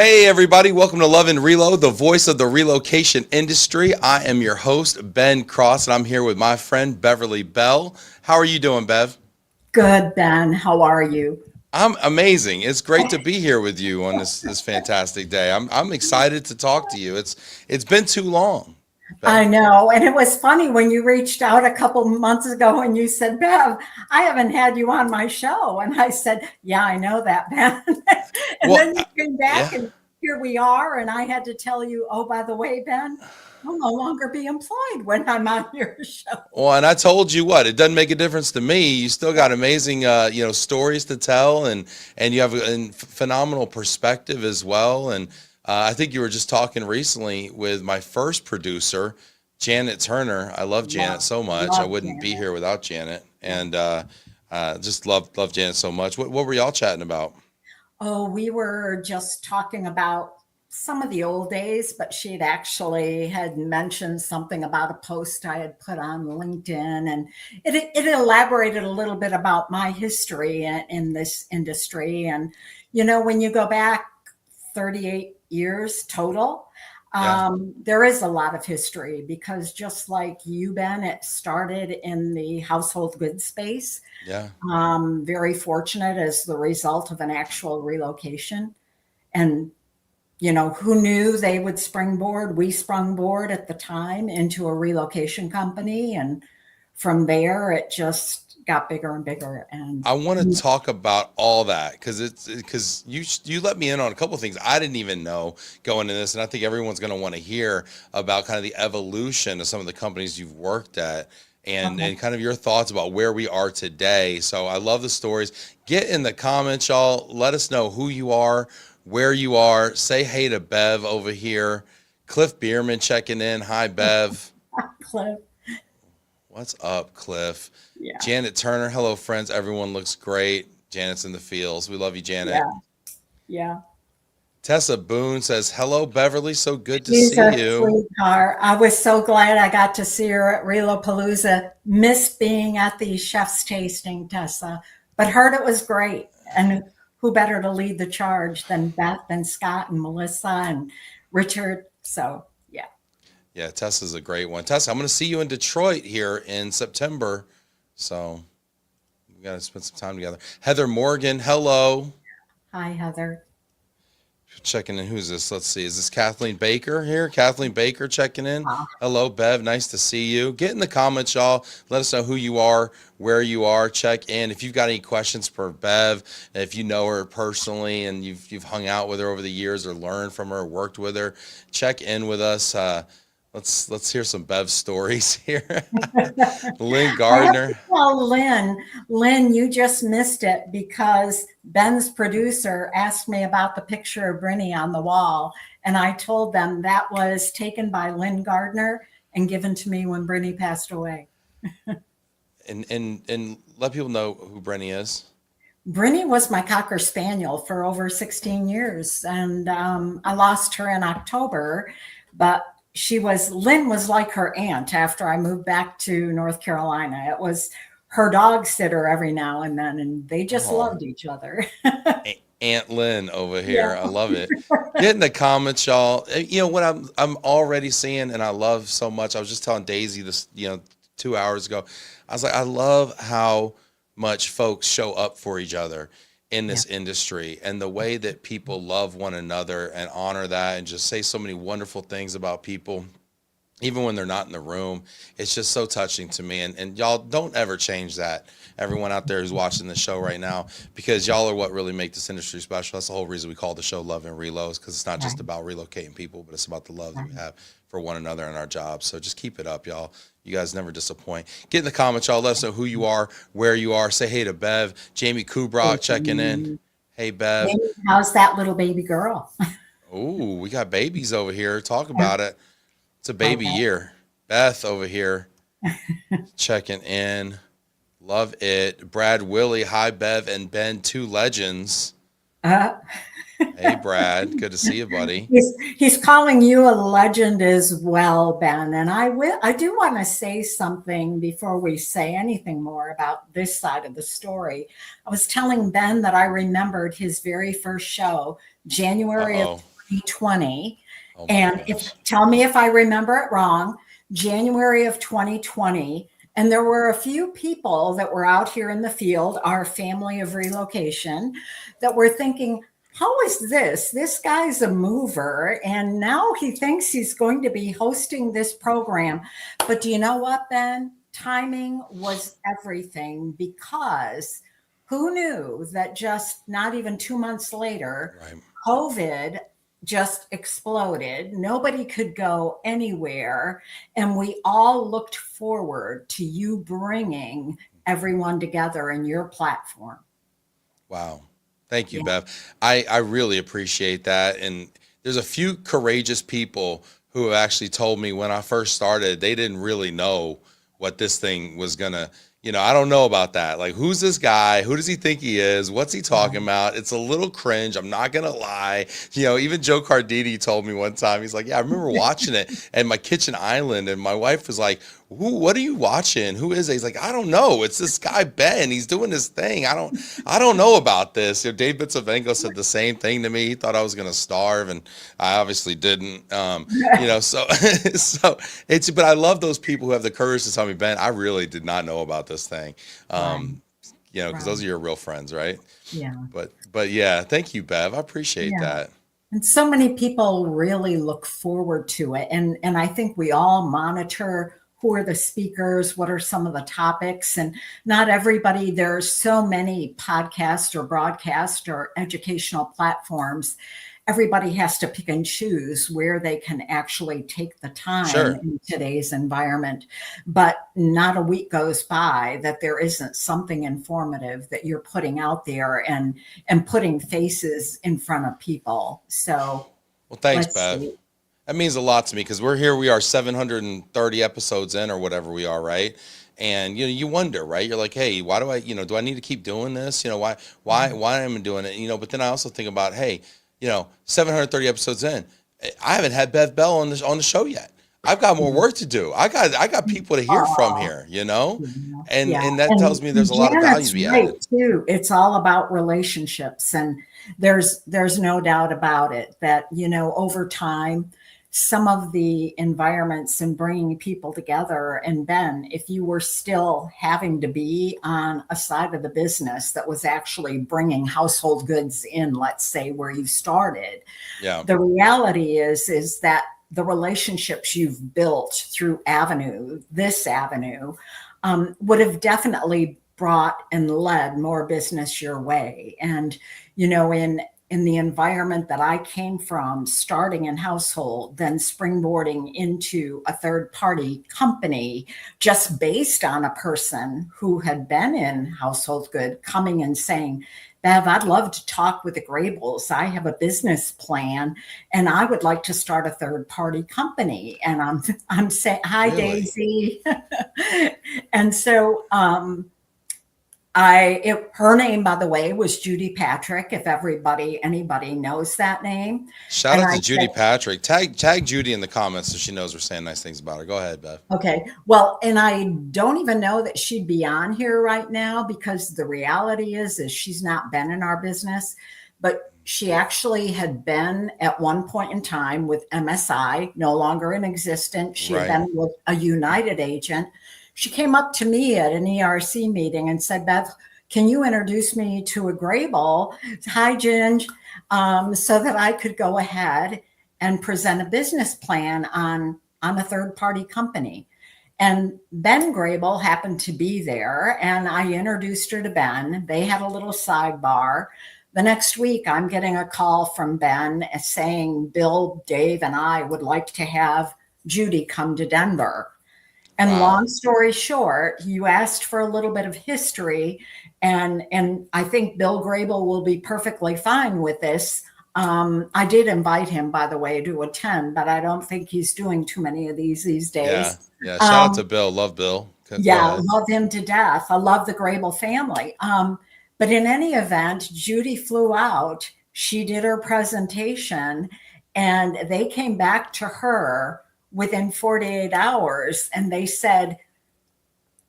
Hey, everybody, welcome to Love and Reload, the voice of the relocation industry. I am your host, Ben Cross, and I'm here with my friend, Beverly Bell. How are you doing, Bev? Good, Ben. How are you? I'm amazing. It's great to be here with you on this fantastic day. I'm excited to talk to you. It's been too long, Bev. I know. And it was funny when you reached out a couple months ago and you said, Bev, I haven't had you on my show. And I said, yeah, I know that, Ben. And Well, then you came yeah. back and here we are. And I had to tell you, oh, by the way, Ben, I'll no longer be employed when I'm on your show. Well, and I told you what, it doesn't make a difference to me. You still got amazing, stories to tell, and you have a phenomenal perspective as well. And I think you were just talking recently with my first producer, Janet Turner. I love Janet Love, so much. I love wouldn't be Janet. here without Janet, and just love Janet so much. What were y'all chatting about? Oh, we were just talking about some of the old days, but she'd actually had mentioned something about a post I had put on LinkedIn, and it elaborated a little bit about my history in this industry. And when you go back 38 years total, Yeah, there is a lot of history because just like you, Ben, it started in the household goods space. yeah. Very fortunate as the result of an actual relocation. And, who knew they would springboard? We sprung board at the time into a relocation company. And from there, it just got bigger and bigger. And I want to talk about all that because you let me in on a couple of things I didn't even know going into this, and I think everyone's going to want to hear about kind of the evolution of some of the companies you've worked at and okay. kind of your thoughts about where we are today. So I love the stories. Get in the comments, y'all. Let us know who you are, where you are. Say hey to Bev over here. Cliff Bierman checking in. Hi, Bev. Cliff. What's up, Cliff? Yeah. Janet Turner, hello, friends. Everyone looks great. Janet's in the fields. We love you, Janet. Yeah. Yeah. Tessa Boone says, hello, Beverly. So good to She's see a you. sweetheart. I was so glad I got to see her at Relopalooza. Missed being at the chef's tasting, Tessa, but heard it was great. And who better to lead the charge than Beth and Scott and Melissa and Richard? So, yeah. Yeah, Tessa's a great one. Tessa, I'm going to see you in Detroit here in September. So we got to spend some time together. Heather Morgan, hello. Hi, Heather. Checking in. Who's this? Let's see. Is this Kathleen Baker here? Kathleen Baker checking in. Uh, Hello, Bev. Nice to see you. Get in the comments, y'all. Let us know who you are, where you are. Check in. If you've got any questions for Bev, if you know her personally and you've hung out with her over the years or learned from her, or worked with her, check in with us. Let's hear some Bev stories here. Lynn I have to Gardner. tell Lynn, you just missed it because Ben's producer asked me about the picture of Brinny on the wall. And I told them that was taken by Lynn Gardner and given to me when Brinny passed away. And let people know who Brenny is. Brinny was my Cocker Spaniel for over 16 years. And I lost her in October, but Lynn was like her aunt after I moved back to North Carolina. It was her dog sitter every now and then, and they just Oh, loved each other. Aunt Lynn over Yeah. here. I love it. Get in the comments, y'all. You know what I'm already seeing, and I love so much. I was just telling Daisy this, 2 hours ago. I was like, I love how much folks show up for each other in Yeah. this industry, and the way that people love one another and honor that, and just say so many wonderful things about people even when they're not in the room. It's just so touching to me. And y'all don't ever change that. Everyone out there who's watching the show right now, because y'all are what really make this industry special. That's the whole reason we call the show Love and Reload, because it's not just Right. about relocating people, but it's about the love that we Right. have for one another and our jobs. So just keep it up, y'all. You guys never disappoint. Get in the comments, y'all. Let us know who you are, where you are. Say hey to Bev. Jamie Kubrock checking in. Hey, Bev. Jamie, how's that little baby girl? Ooh, we got babies over here. Talk about it. It's a baby Okay. year. Beth over here checking in. Love it. Brad Willie, hi Bev and Ben, two legends. Uh, Hey, Brad. Good to see you, buddy. He's calling you a legend as well, Ben. And I do want to say something before we say anything more about this side of the story. I was telling Ben that I remembered his very first show, January of Uh-oh. 2020. Oh my And if gosh. tell me if I remember it wrong, January of 2020. And there were a few people that were out here in the field, our family of relocation, that were thinking, how is this? This guy's a mover, and now he thinks he's going to be hosting this program. But do you know what, Ben? Timing was everything, because who knew that just not even 2 months later, Right. COVID just exploded. Nobody could go anywhere. And we all looked forward to you bringing everyone together in your platform. Wow. Thank you, Yeah. Bev. I really appreciate that. And there's a few courageous people who have actually told me when I first started, they didn't really know what this thing was gonna, I don't know about that. Like, who's this guy? Who does he think he is? What's he talking about? It's a little cringe. I'm not gonna lie. Even Joe Cardini told me one time, he's like, yeah, I remember watching it at my kitchen island, and my wife was like, what are you watching? Who is it? He's like, I don't know. It's this guy Ben. He's doing his thing. I don't know about this. Dave Bitsavengo said the same thing to me. He thought I was gonna starve, and I obviously didn't. So but I love those people who have the courage to tell me, Ben, I really did not know about this thing. Right. Because those are your real friends, right? Yeah. But yeah, thank you, Bev. I appreciate Yeah. that. And so many people really look forward to it. And I think we all monitor who are the speakers, what are some of the topics, and not everybody, there's so many podcasts or broadcast or educational platforms. Everybody has to pick and choose where they can actually take the time Sure. in today's environment. But not a week goes by that there isn't something informative that you're putting out there and putting faces in front of people. So Well, thanks, let's Bev. see. That means a lot to me because we are 730 episodes in or whatever we are, right? And you wonder, right? You're like, hey, why do do I need to keep doing this? Why am I doing it? But then I also think about, hey, 730 episodes in, I haven't had Bev Bell on the show yet. I've got more work to do. I got people to hear from Oh, here, yeah. and Yeah. and that tells And me there's a lot of value to Janet's be right added. too. It's all about relationships. And there's no doubt about it that, over time, some of the environments and bringing people together. And Ben, if you were still having to be on a side of the business that was actually bringing household goods in, let's say where you started, Yeah, the reality is that the relationships you've built through this avenue, would have definitely brought and led more business your way. And in the environment that I came from, starting in household, then springboarding into a third party company, just based on a person who had been in household good coming and saying, Bev, I'd love to talk with the Graebels. I have a business plan and I would like to start a third party company. And I'm saying, hi, really. Daisy. And so her name, by the way, was Judy Patrick, if anybody knows that name. Shout And out I to said, Judy Patrick. Tag Judy in the comments so she knows we're saying nice things about her. Go ahead, Bev. okay, well, and I don't even know that she'd be on here right now, because the reality is she's not been in our business, but she actually had been at one point in time with MSI, no longer in existence. She had Right. been with a United agent. She came up to me at an ERC meeting and said, Beth, can you introduce me to a Graebel? Hi, Ginge. So that I could go ahead and present a business plan on a third party company. And Ben Graebel happened to be there, and I introduced her to Ben. They had a little sidebar. The next week, I'm getting a call from Ben saying, Bill, Dave, and I would like to have Judy come to Denver. And Wow. long story short, you asked for a little bit of history, and I think Bill Graebel will be perfectly fine with this. I did invite him, by the way, to attend, but I don't think he's doing too many of these Yeah. days. Yeah. Shout out to Um, Bill. Love Bill. Go yeah, ahead. love him to death. I love the Graebel family. But in any event, Judy flew out. She did her presentation, and they came back to her within 48 hours and they said,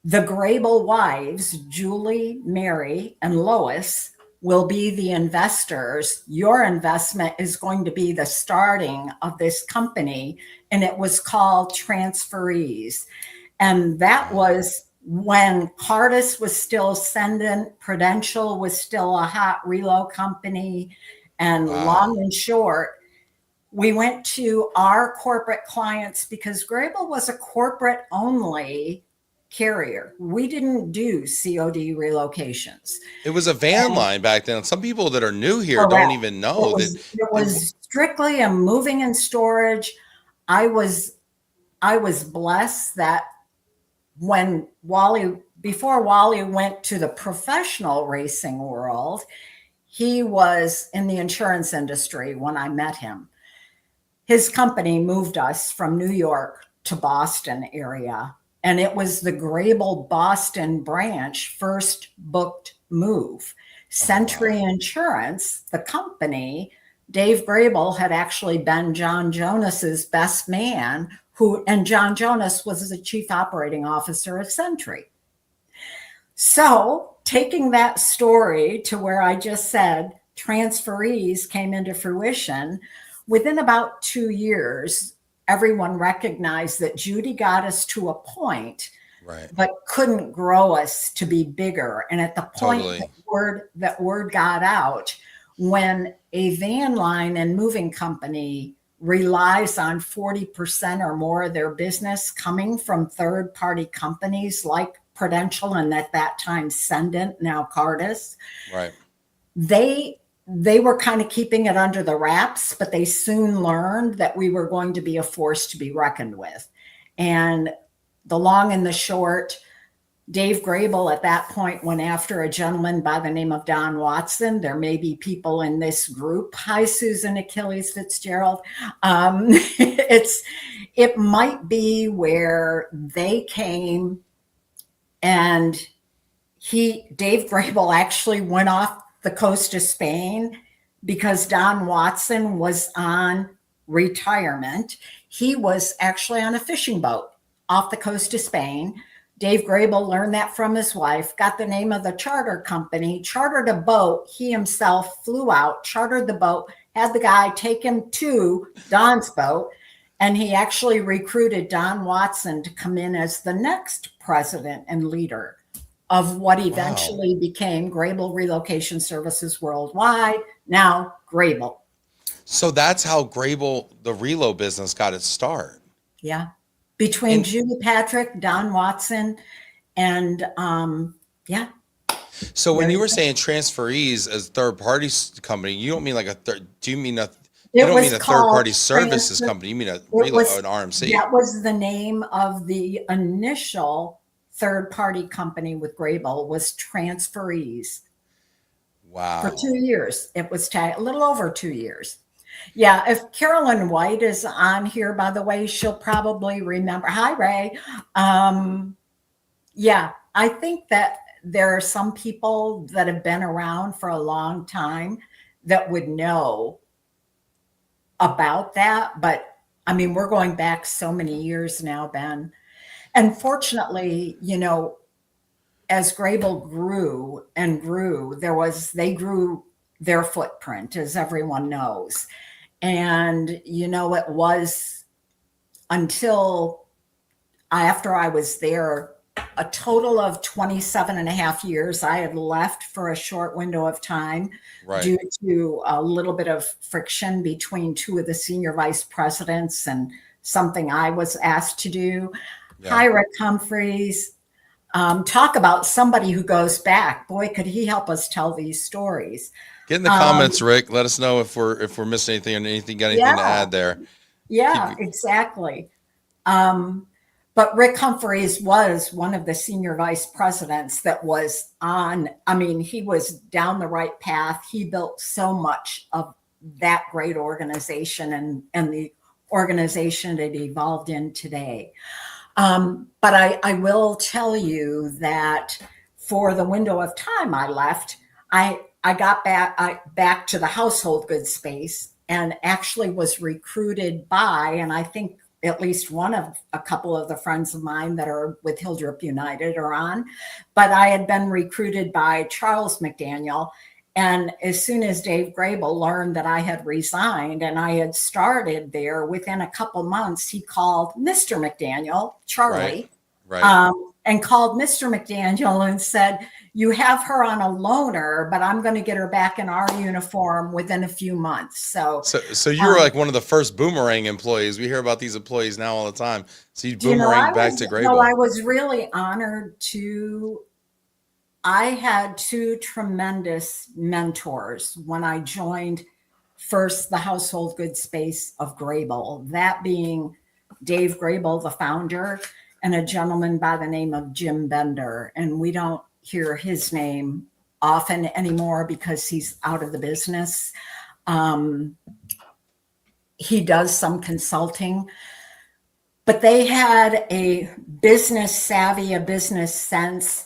the Graebel wives, Julie, Mary, and Lois, will be the investors. Your investment is going to be the starting of this company. And it was called Transferees. And that was when Cardis was still sending, Prudential was still a hot relo company. And long and short, we went to our corporate clients because Graebel was a corporate only carrier. We didn't do COD relocations. It was a van line back then. Some people that are new here Correct. don't even know It was strictly a moving and storage. I was blessed that when before Wally went to the professional racing world, he was in the insurance industry when I met him. His company moved us from New York to Boston area. And it was the Graebel Boston branch first booked move. Century Insurance, the company, Dave Graebel had actually been John Jonas's best man, and John Jonas was the chief operating officer of Century. So taking that story to where I just said transferees came into fruition, within about 2 years, everyone recognized that Judy got us to a point, but couldn't grow us to be bigger. And at the point that word got out, when a van line and moving company relies on 40% or more of their business coming from third-party companies like Prudential and at that time Sendent, now Cardis, they were kind of keeping it under the wraps, but they soon learned that we were going to be a force to be reckoned with. And the long and the short, Dave Graebel at that point went after a gentleman by the name of Don Watson. There may be people in this group. Hi, Susan Achilles Fitzgerald. It might be where they came and Dave Graebel actually went off the coast of Spain because Don Watson was on retirement. He was actually on a fishing boat off the coast of Spain. Dave Graebel learned that from his wife, got the name of the charter company, chartered a boat. He himself flew out, chartered the boat, had the guy take him to Don's boat, and he actually recruited Don Watson to come in as the next president and leader of what eventually became Graebel Relocation Services Worldwide, now Graebel. So that's how Graebel, the relo business, got its start. Yeah. Between Judy Patrick, Don Watson, and So when you were saying transferees as third party company, you don't mean like do you mean you don't mean a third party services company, you mean an RMC? That was the name of the initial third-party company with Graebel, was Transferees. Wow. For 2 years. It was a little over 2 years. Yeah, if Carolyn White is on here, by the way, she'll probably remember. Hi, Ray. Yeah, I think that there are some people that have been around for a long time that would know about that. But I mean, we're going back so many years now, Ben. And fortunately, as Graebel grew and grew, they grew their footprint, as everyone knows. And, it was until after I was there, a total of 27 and a half years. I had left for a short window of time due to a little bit of friction between two of the senior vice presidents and something I was asked to do. Hi, Rick Humphreys. Talk about somebody who goes back. Boy, could he help us tell these stories. Get in the comments, Rick. Let us know if we're missing anything or got anything to add there. Yeah, exactly. But Rick Humphreys was one of the senior vice presidents that was he was down the right path. He built so much of that great organization and the organization it evolved in today. But I will tell you that for the window of time I left, I I got back to the household goods space and actually was recruited by, and I think at least one of a couple of the friends of mine that are with Hildreth United are on, but I had been recruited by Charles McDaniel. And as soon as Dave Graebel learned that I had resigned and I had started there, within a couple months, he called Mr. McDaniel, Charlie, Right. and called Mr. McDaniel and said, "You have her on a loaner, but I'm going to get her back in our uniform within a few months." So you were like one of the first boomerang employees. We hear about these employees now all the time. So you do you know, boomerang back to I Graebel. was really honored to. I had two tremendous mentors when I joined first the household goods space of Graebel, that being Dave Graebel, the founder, and a gentleman by the name of Jim Bender. And we don't hear his name often anymore because he's out of the business. He does some consulting, but they had a business savvy, a business sense.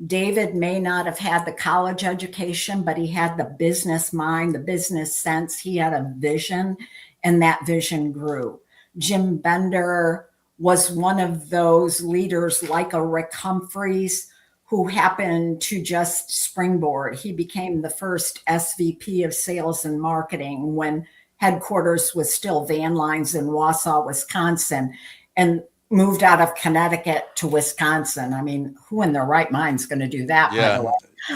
David may not have had the college education, but he had the business mind, the business sense. He had a vision, and that vision grew. Jim Bender was one of those leaders like a Rick Humphreys who happened to just springboard. He became the first SVP of sales and marketing when headquarters was still Van Lines in Wausau, Wisconsin, and moved out of Connecticut to Wisconsin. I mean, who in their right mind is going to do that, by the way?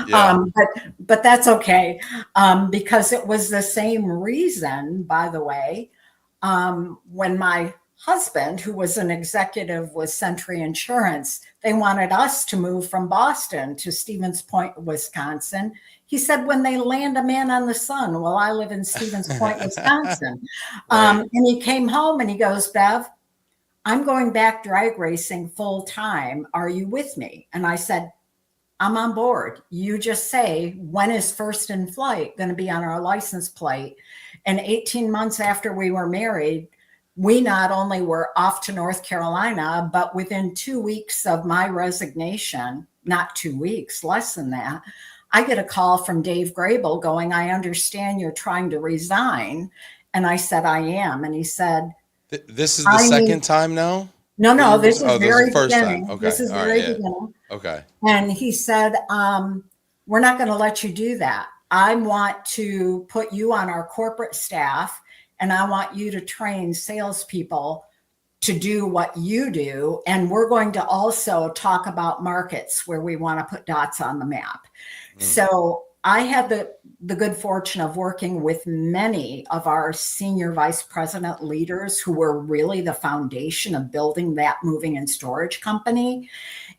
Yeah. But that's okay, because it was the same reason, by the way, when my husband, who was an executive with Century Insurance, they wanted us to move from Boston to Stevens Point, Wisconsin. He said, when they land a man on the sun, well, I live in Stevens Point, Wisconsin. Right. And he came home and he goes, "Bev, I'm going back drag racing full time. Are you with me?" And I said, "I'm on board. You just say, when is First in Flight going to be on our license plate?" And 18 months after we were married, we not only were off to North Carolina, but within 2 weeks of my resignation, not 2 weeks, less than that, I get a call from Dave Graebel going, "I understand you're trying to resign." And I said, "I am." And he said, This is the "I need." second time now that No, you're this is oh, this is the very first time. beginning. Okay. This is All right. very Yeah. beginning. Okay. And he said, "We're not going to let you do that. I want to put you on our corporate staff, and I want you to train salespeople to do what you do. And we're going to also talk about markets where we want to put dots on the map." So I had the good fortune of working with many of our senior vice president leaders who were really the foundation of building that moving and storage company,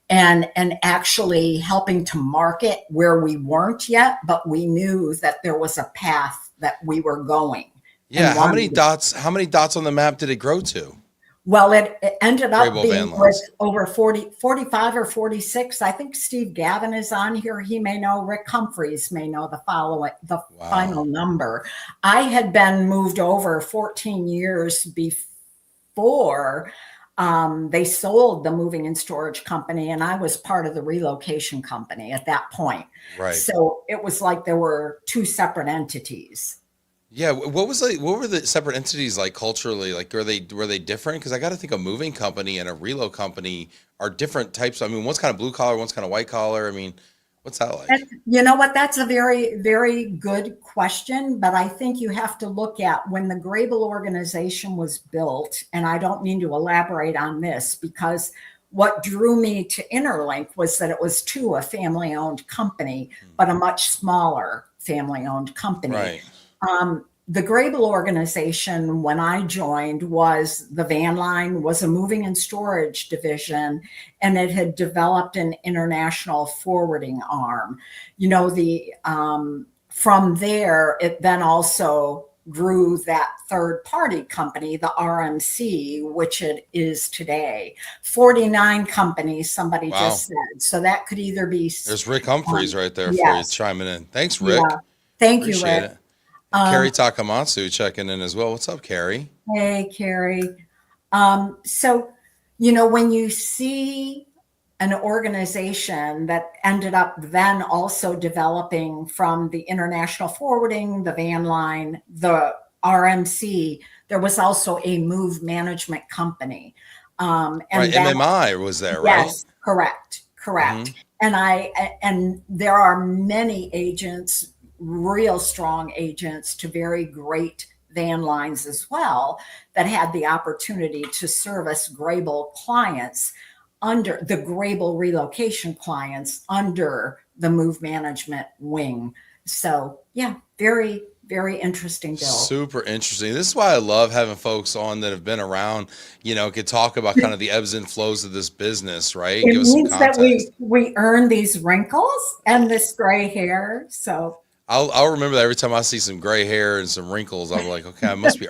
and actually helping to market where we weren't yet, but we knew that there was a path that we were going. Yeah. And How many wanted to. dots? How many dots on the map did it grow to? Well, it ended up Graebel being Van with Lines. over 45 or 46. I think Steve Gavin is on here. He may know. Rick Humphreys may know the final Wow. number. I had been moved over 14 years before they sold the moving and storage company, and I was part of the relocation company at that point. Right. So it was like there were two separate entities. Yeah. What were the separate entities like culturally? Like, were they different? Because I got to think a moving company and a relo company are different types. I mean, one's kind of blue collar, one's kind of white collar. I mean, what's that like? You know what? That's a very, very good question. But I think you have to look at when the Graebel organization was built, and I don't mean to elaborate on this because what drew me to InterLink was that it was a family owned company, but a much smaller family owned company. Right. The Graebel organization, when I joined, was the van line, was a moving and storage division, and it had developed an international forwarding arm. You know, from there, it then also grew that third party company, the RMC, which it is today. 49 companies, somebody Wow. just said. So that could either be. There's Rick Humphreys right there for you Yes. chiming in. Thanks, Yeah. Rick. Thank you, Appreciate Rick. it. And Carrie Takamatsu checking in as well. What's up, Carrie? Hey, Carrie. So, when you see an organization that ended up then also developing from the international forwarding, the van line, the RMC. There was also a move management company. And Right. that, MMI was there, right? yes, correct, Hmm. correct. And there are many agents, real strong agents to very great van lines as well, that had the opportunity to service Graebel clients under the Graebel relocation clients under the move management wing. So yeah, very, very interesting bill. Super interesting. This is why I love having folks on that have been around, could talk about kind of the ebbs and flows of this business, right? It Give us some means that context. we earn these wrinkles and this gray hair. So I'll remember that every time I see some gray hair and some wrinkles. I'm like, okay, I must be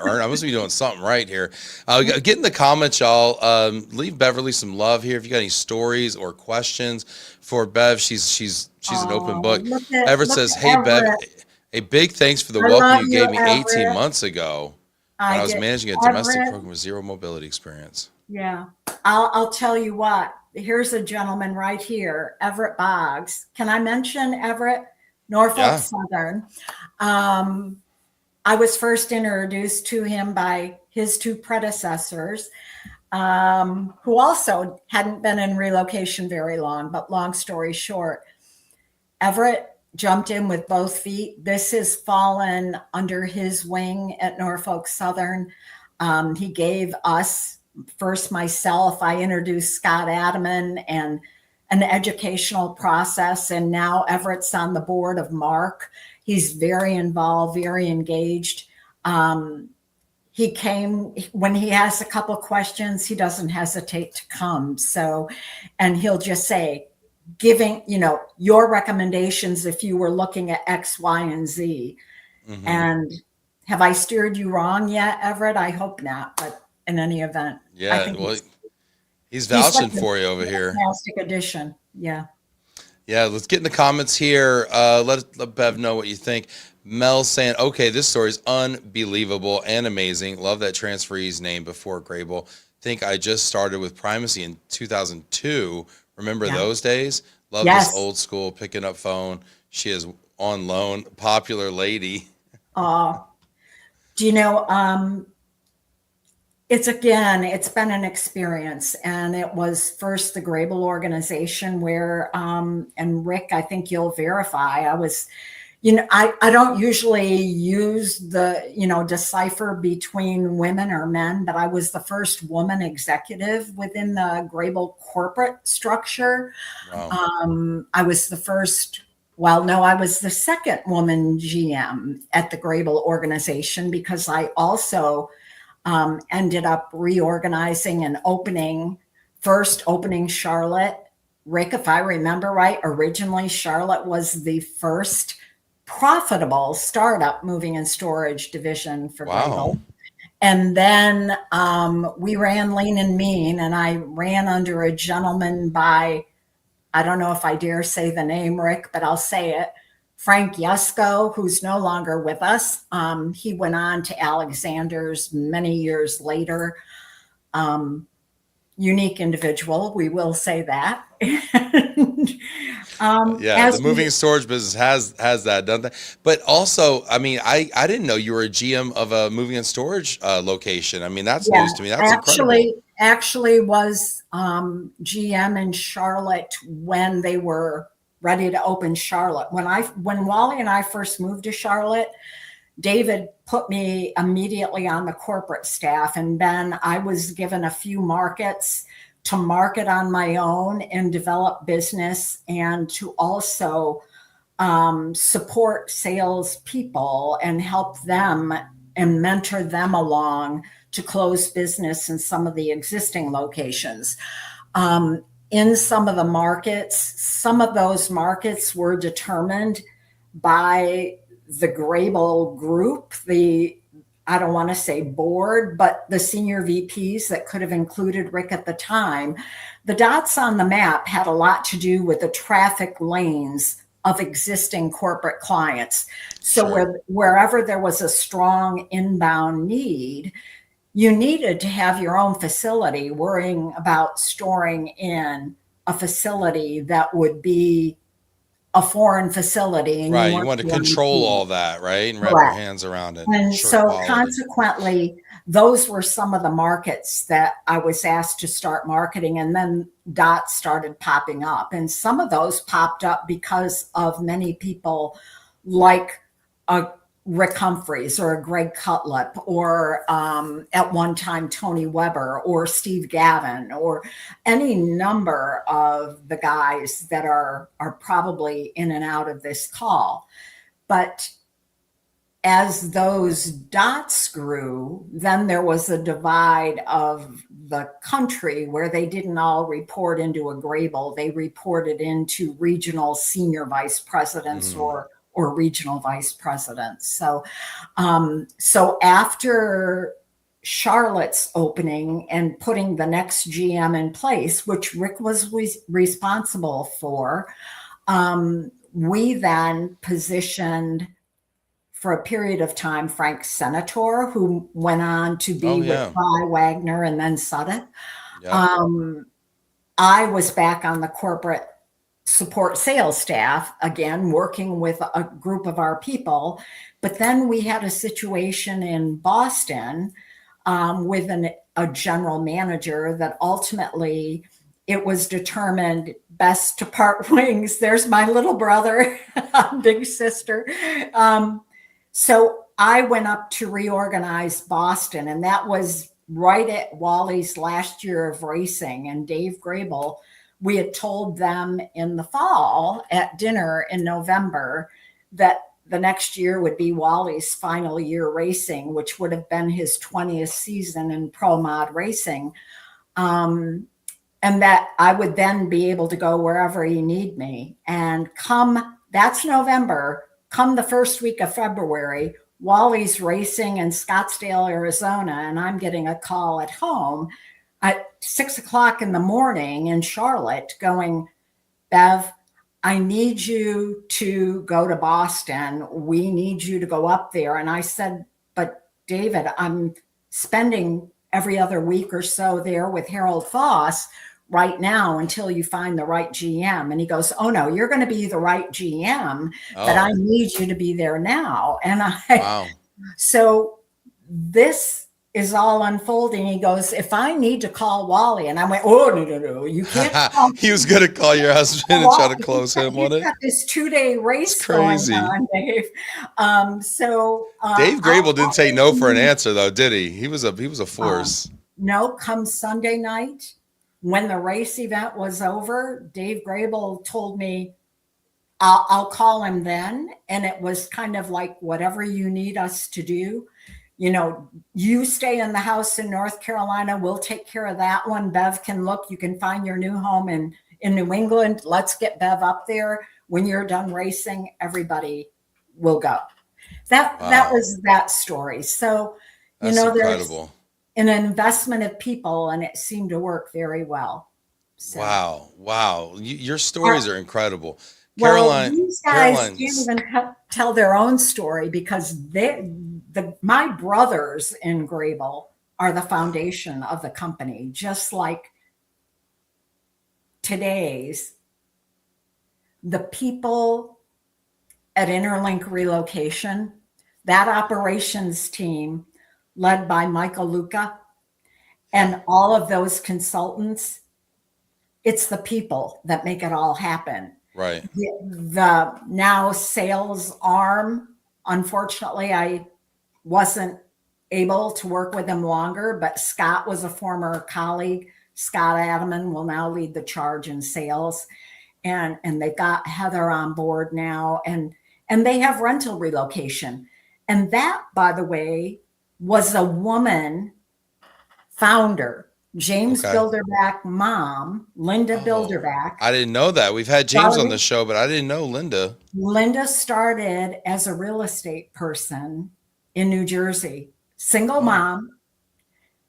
doing something right here. Get in the comments, y'all. Leave Beverly some love here. If you got any stories or questions for Bev, she's an open book. Everett look says, at "Hey Bev, Everett. a big thanks for the I welcome love you you, gave me 18 Everett. months ago when I I was did. managing a domestic Everett. program with zero mobility experience." Yeah. I'll tell you what, here's a gentleman right here, Everett Boggs. Can I mention Everett? Norfolk Yeah. Southern. I was first introduced to him by his two predecessors, who also hadn't been in relocation very long, but long story short, Everett jumped in with both feet. This has fallen under his wing at Norfolk Southern. He gave us, first myself, I introduced Scott Adaman and an educational process, and now Everett's on the board of Mark. He's very involved, very engaged. He came when he has a couple questions, he doesn't hesitate to come. So, and he'll just say, giving, your recommendations if you were looking at X, Y, and Z. Hmm. And have I steered you wrong yet, Everett? I hope not. But in any event, I Yeah. think Well, he's he's such vouching a for you over here. fantastic addition. Yeah. Yeah, let's get in the comments here. Let Bev know what you think. Mel saying, okay, this story is unbelievable and amazing. Love that transferee's name before Graebel. Think I just started with Primacy in 2002. Remember Yeah. those days? Love this Yes. old school picking up phone. She is on loan. Popular lady. Uh, do you know, it's been an experience, and it was first the Graebel organization where, and Rick, I think you'll verify, I was, I don't usually use the, decipher between women or men, but I was the first woman executive within the Graebel corporate structure. Wow. I was the first, well, no, I was the second woman GM at the Graebel organization, because I also ended up reorganizing and opening Charlotte. Rick, if I remember right, originally Charlotte was the first profitable startup moving and storage division for Wow. Graebel. And then we ran Lean and Mean, and I ran under a gentleman by, I don't know if I dare say the name, Rick, but I'll say it, Frank Yusko, who's no longer with us. He went on to Alexander's many years later. Unique individual, we will say that. Yeah, the As moving we, and storage business has that done that. But also, I mean, I didn't know you were a GM of a moving and storage location. I mean, that's yeah, news to me. That's incredible. actually was GM in Charlotte when they were ready to open Charlotte. When Wally and I first moved to Charlotte, David put me immediately on the corporate staff, and then I was given a few markets to market on my own and develop business, and to also support sales people and help them and mentor them along to close business in some of the existing locations. In some of the markets, some of those markets were determined by the Graebel group, I don't want to say board, but the senior VPs that could have included Rick at the time. The dots on the map had a lot to do with the traffic lanes of existing corporate clients. So Sure. wherever there was a strong inbound need, you needed to have your own facility worrying about storing in a facility that would be a foreign facility, and Right. you You weren't want to control guaranteed. all that, right? And wrap your Correct. hands around it. And Ensure so quality. consequently, those were some of the markets that I was asked to start marketing. And then dots started popping up. And some of those popped up because of many people like a Rick Humphreys or a Greg Cutlip or at one time Tony Weber or Steve Gavin or any number of the guys that are probably in and out of this call. But as those dots grew, then there was a divide of the country where they didn't all report into a Graebel. They reported into regional senior vice presidents or regional vice presidents. So, so after Charlotte's opening and putting the next GM in place, which Rick was responsible for, we then positioned for a period of time Frank Senator, who went on to be with Guy Wagner and then Sudden. Yep. I was back on the corporate support sales staff, again, working with a group of our people. But then we had a situation in Boston with a general manager that ultimately it was determined best to part ways. There's my little brother, big sister. So I went up to reorganize Boston, and that was right at Wally's last year of racing. And Dave Graebel, we had told them in the fall at dinner in November that the next year would be Wally's final year racing, which would have been his 20th season in pro mod racing. And that I would then be able to go wherever he need me. And that's November. Come the first week of February, Wally's racing in Scottsdale, Arizona, and I'm getting a call at home at 6 o'clock in the morning in Charlotte going, Bev, I need you to go to Boston. We need you to go up there. And I said, but David, I'm spending every other week or so there with Harold Foss right now until you find the right GM. And he goes, oh no, you're going to be the right GM, but I need you to be there now. And so this is all unfolding. He goes, if I need to call Wally, and I went, oh, no, you can't call. He was going to call your husband and try to close him on it. Got this 2-day race going on, Dave. Dave Graebel didn't say no for an answer though, did he? He was a force. No, come Sunday night, when the race event was over, Dave Graebel told me, I'll call him then. And it was kind of like, whatever you need us to do, you stay in the house in North Carolina. We'll take care of that one. Bev can look, you can find your new home in New England. Let's get Bev up there. When you're done racing, everybody will go. That was that story. So, that's incredible. There's an investment of people, and it seemed to work very well. So. Wow. Your stories are incredible. These guys can't even tell their own story because my brothers in Graebel are the foundation of the company, just like today's the people at InterLink Relocation, that operations team led by Michael Luca and all of those consultants. It's the people that make it all happen. Right. The now sales arm, unfortunately, I wasn't able to work with him longer, but Scott was a former colleague. Scott Adaman will now lead the charge in sales. And they've got Heather on board now, and they have rental relocation. And that, by the way, was a woman founder. James Bilderback mom, Linda Bilderback. I didn't know that. We've had James on the show, but I didn't know Linda. Linda started as a real estate person in New Jersey. Single mom.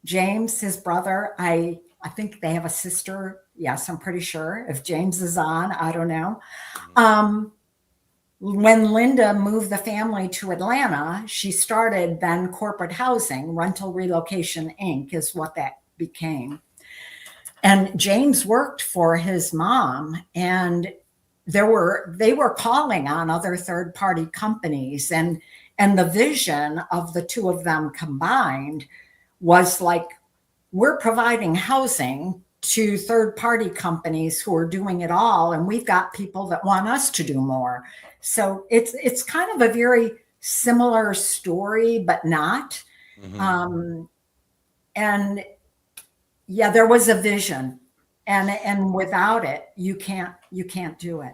James, his brother, I think they have a sister. Yes, I'm pretty sure. If James is on, I don't know. When Linda moved the family to Atlanta, she started then Corporate Housing, Rental Relocation Inc. is what that became. And James worked for his mom, and they were calling on other third party companies, and the vision of the two of them combined was like, we're providing housing to third party companies who are doing it all, and we've got people that want us to do more. So it's kind of a very similar story, but not. Hmm. And yeah, there was a vision, and without it, you can't do it.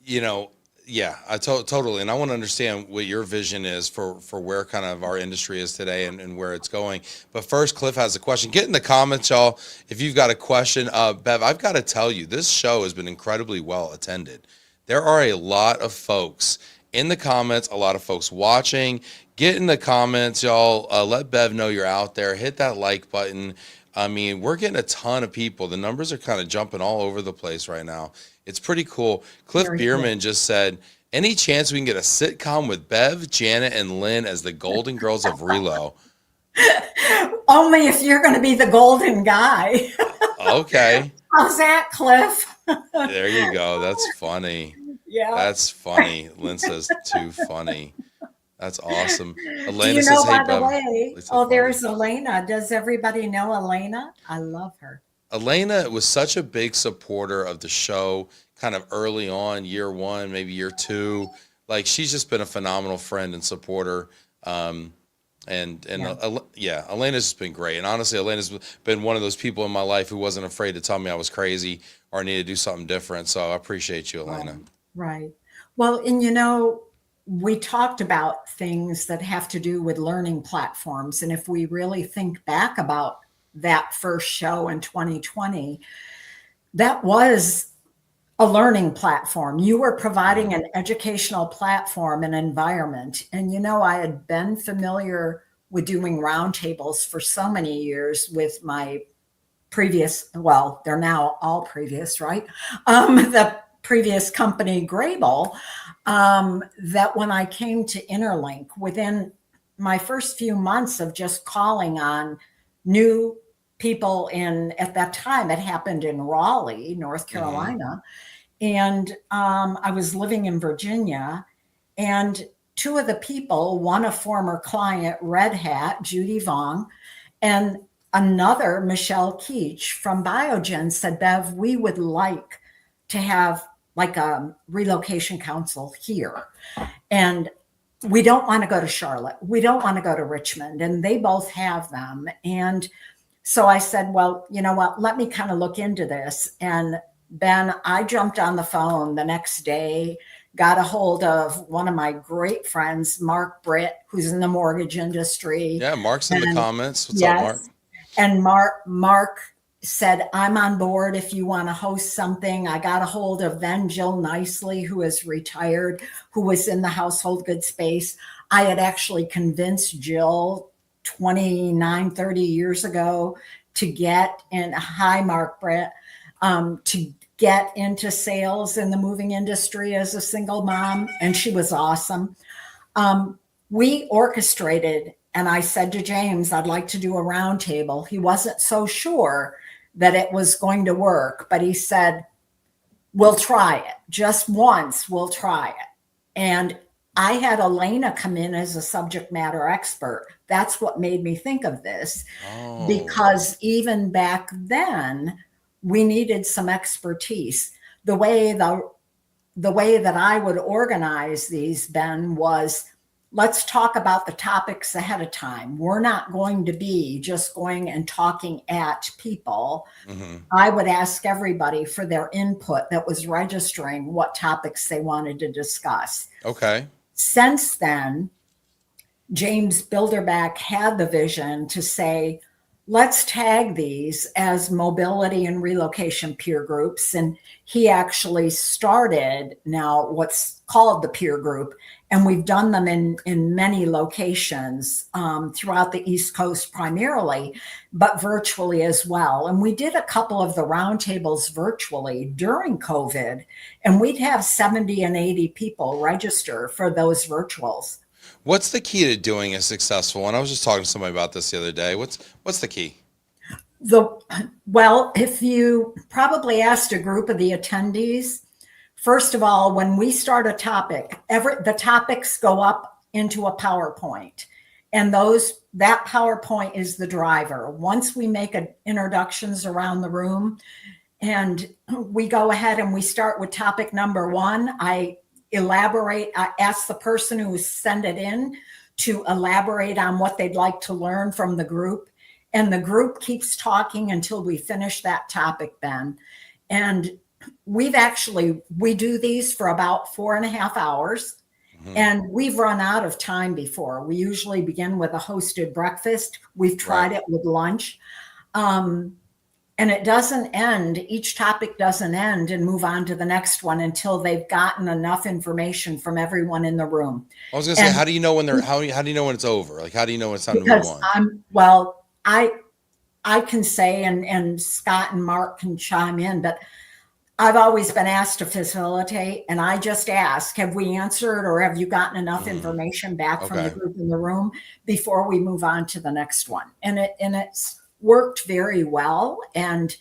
You know, yeah, totally. And I want to understand what your vision is for where kind of our industry is today and where it's going. But first, Cliff has a question. Get in the comments, y'all, if you've got a question. Bev, I've got to tell you, this show has been incredibly well attended. There are a lot of folks in the comments, a lot of folks watching. Get in the comments, y'all. Let Bev know you're out there. Hit that like button. I mean, we're getting a ton of people. The numbers are kind of jumping all over the place right now. It's pretty cool. Cliff Very cool. Bierman just said, any chance we can get a sitcom with Bev, Janet, and Lynn as the Golden Girls of Relo? Only if you're going to be the golden guy. Okay. How's that, Cliff? There you go. That's funny. Yeah. That's funny. Lynn says, too funny. That's awesome. Do Elena you know, says, hey, by the Bev. way, Lisa, oh, funny. there's Elena. Does everybody know Elena? I love her. Elena was such a big supporter of the show kind of early on, year one, maybe year two. Like, she's just been a phenomenal friend and supporter. Yeah. Yeah, Elena's just been great. And honestly, Elena's been one of those people in my life who wasn't afraid to tell me I was crazy or I needed to do something different. So I appreciate you, Elena. Right. Well, and you know, we talked about things that have to do with learning platforms. And if we really think back about that first show in 2020, that was a learning platform. You were providing an educational platform and environment. And, you know, I had been familiar with doing roundtables for so many years with my previous, well, they're now all previous, right? The previous company, Graebel, that when I came to InterLink, within my first few months of just calling on new people at that time, it happened in Raleigh, North Mm-hmm. Carolina. And I was living in Virginia. And two of the people, one a former client, Red Hat, Judy Vong, and another, Michelle Keach from Biogen, said, Bev, we would like to have like a relocation council here. And we don't want to go to Charlotte. We don't want to go to Richmond. And they both have them. And so I said, well, you know what? Let me kind of look into this. And then I jumped on the phone the next day, got a hold of one of my great friends, Mark Britt, who's in the mortgage industry. Yeah, Mark's in the comments. What's up, Mark? Yes. And Mark said, I'm on board if you want to host something. I got a hold of then Jill Nicely, who is retired, who was in the household goods space. I had actually convinced Jill 29, 30 years ago to get in, hi, Mark Britt, to get into sales in the moving industry as a single mom. And she was awesome. We orchestrated, and I said to James, I'd like to do a roundtable. He wasn't so sure that it was going to work, but he said, we'll try it. Just once, we'll try it. And I had Elena come in as a subject matter expert. That's what made me think of this, because even back then, we needed some expertise. The way that I would organize these, Ben, was let's talk about the topics ahead of time. We're not going to be just going and talking at people. Mm-hmm. I would ask everybody for their input that was registering what topics they wanted to discuss. Okay. Since then, James Bilderback had the vision to say, let's tag these as mobility and relocation peer groups. And he actually started now what's called the peer group. And we've done them in many locations throughout the East Coast primarily, but virtually as well. And we did a couple of the roundtables virtually during COVID, and we'd have 70 and 80 people register for those virtuals. What's the key to doing a successful one? I was just talking to somebody about this the other day. What's the key? The well, if you probably asked a group of the attendees, first of all, when we start a topic, the topics go up into a PowerPoint, and that PowerPoint is the driver. Once we make introductions around the room, and we go ahead and we start with topic number one, I ask the person who sent it in to elaborate on what they'd like to learn from the group. And the group keeps talking until we finish that topic, Ben. And we do these for about 4.5 hours. Mhm. And we've run out of time before. We usually begin with a hosted breakfast. We've tried it with lunch. And it doesn't end. Each topic doesn't end and move on to the next one until they've gotten enough information from everyone in the room. I was gonna say, how do you know when how do you know when it's over? Like, how do you know when it's time to move Because on? I can say, and Scott and Mark can chime in, but I've always been asked to facilitate, and I just ask, have we answered or have you gotten enough information back from the group in the room before we move on to the next one? And it's worked very well. And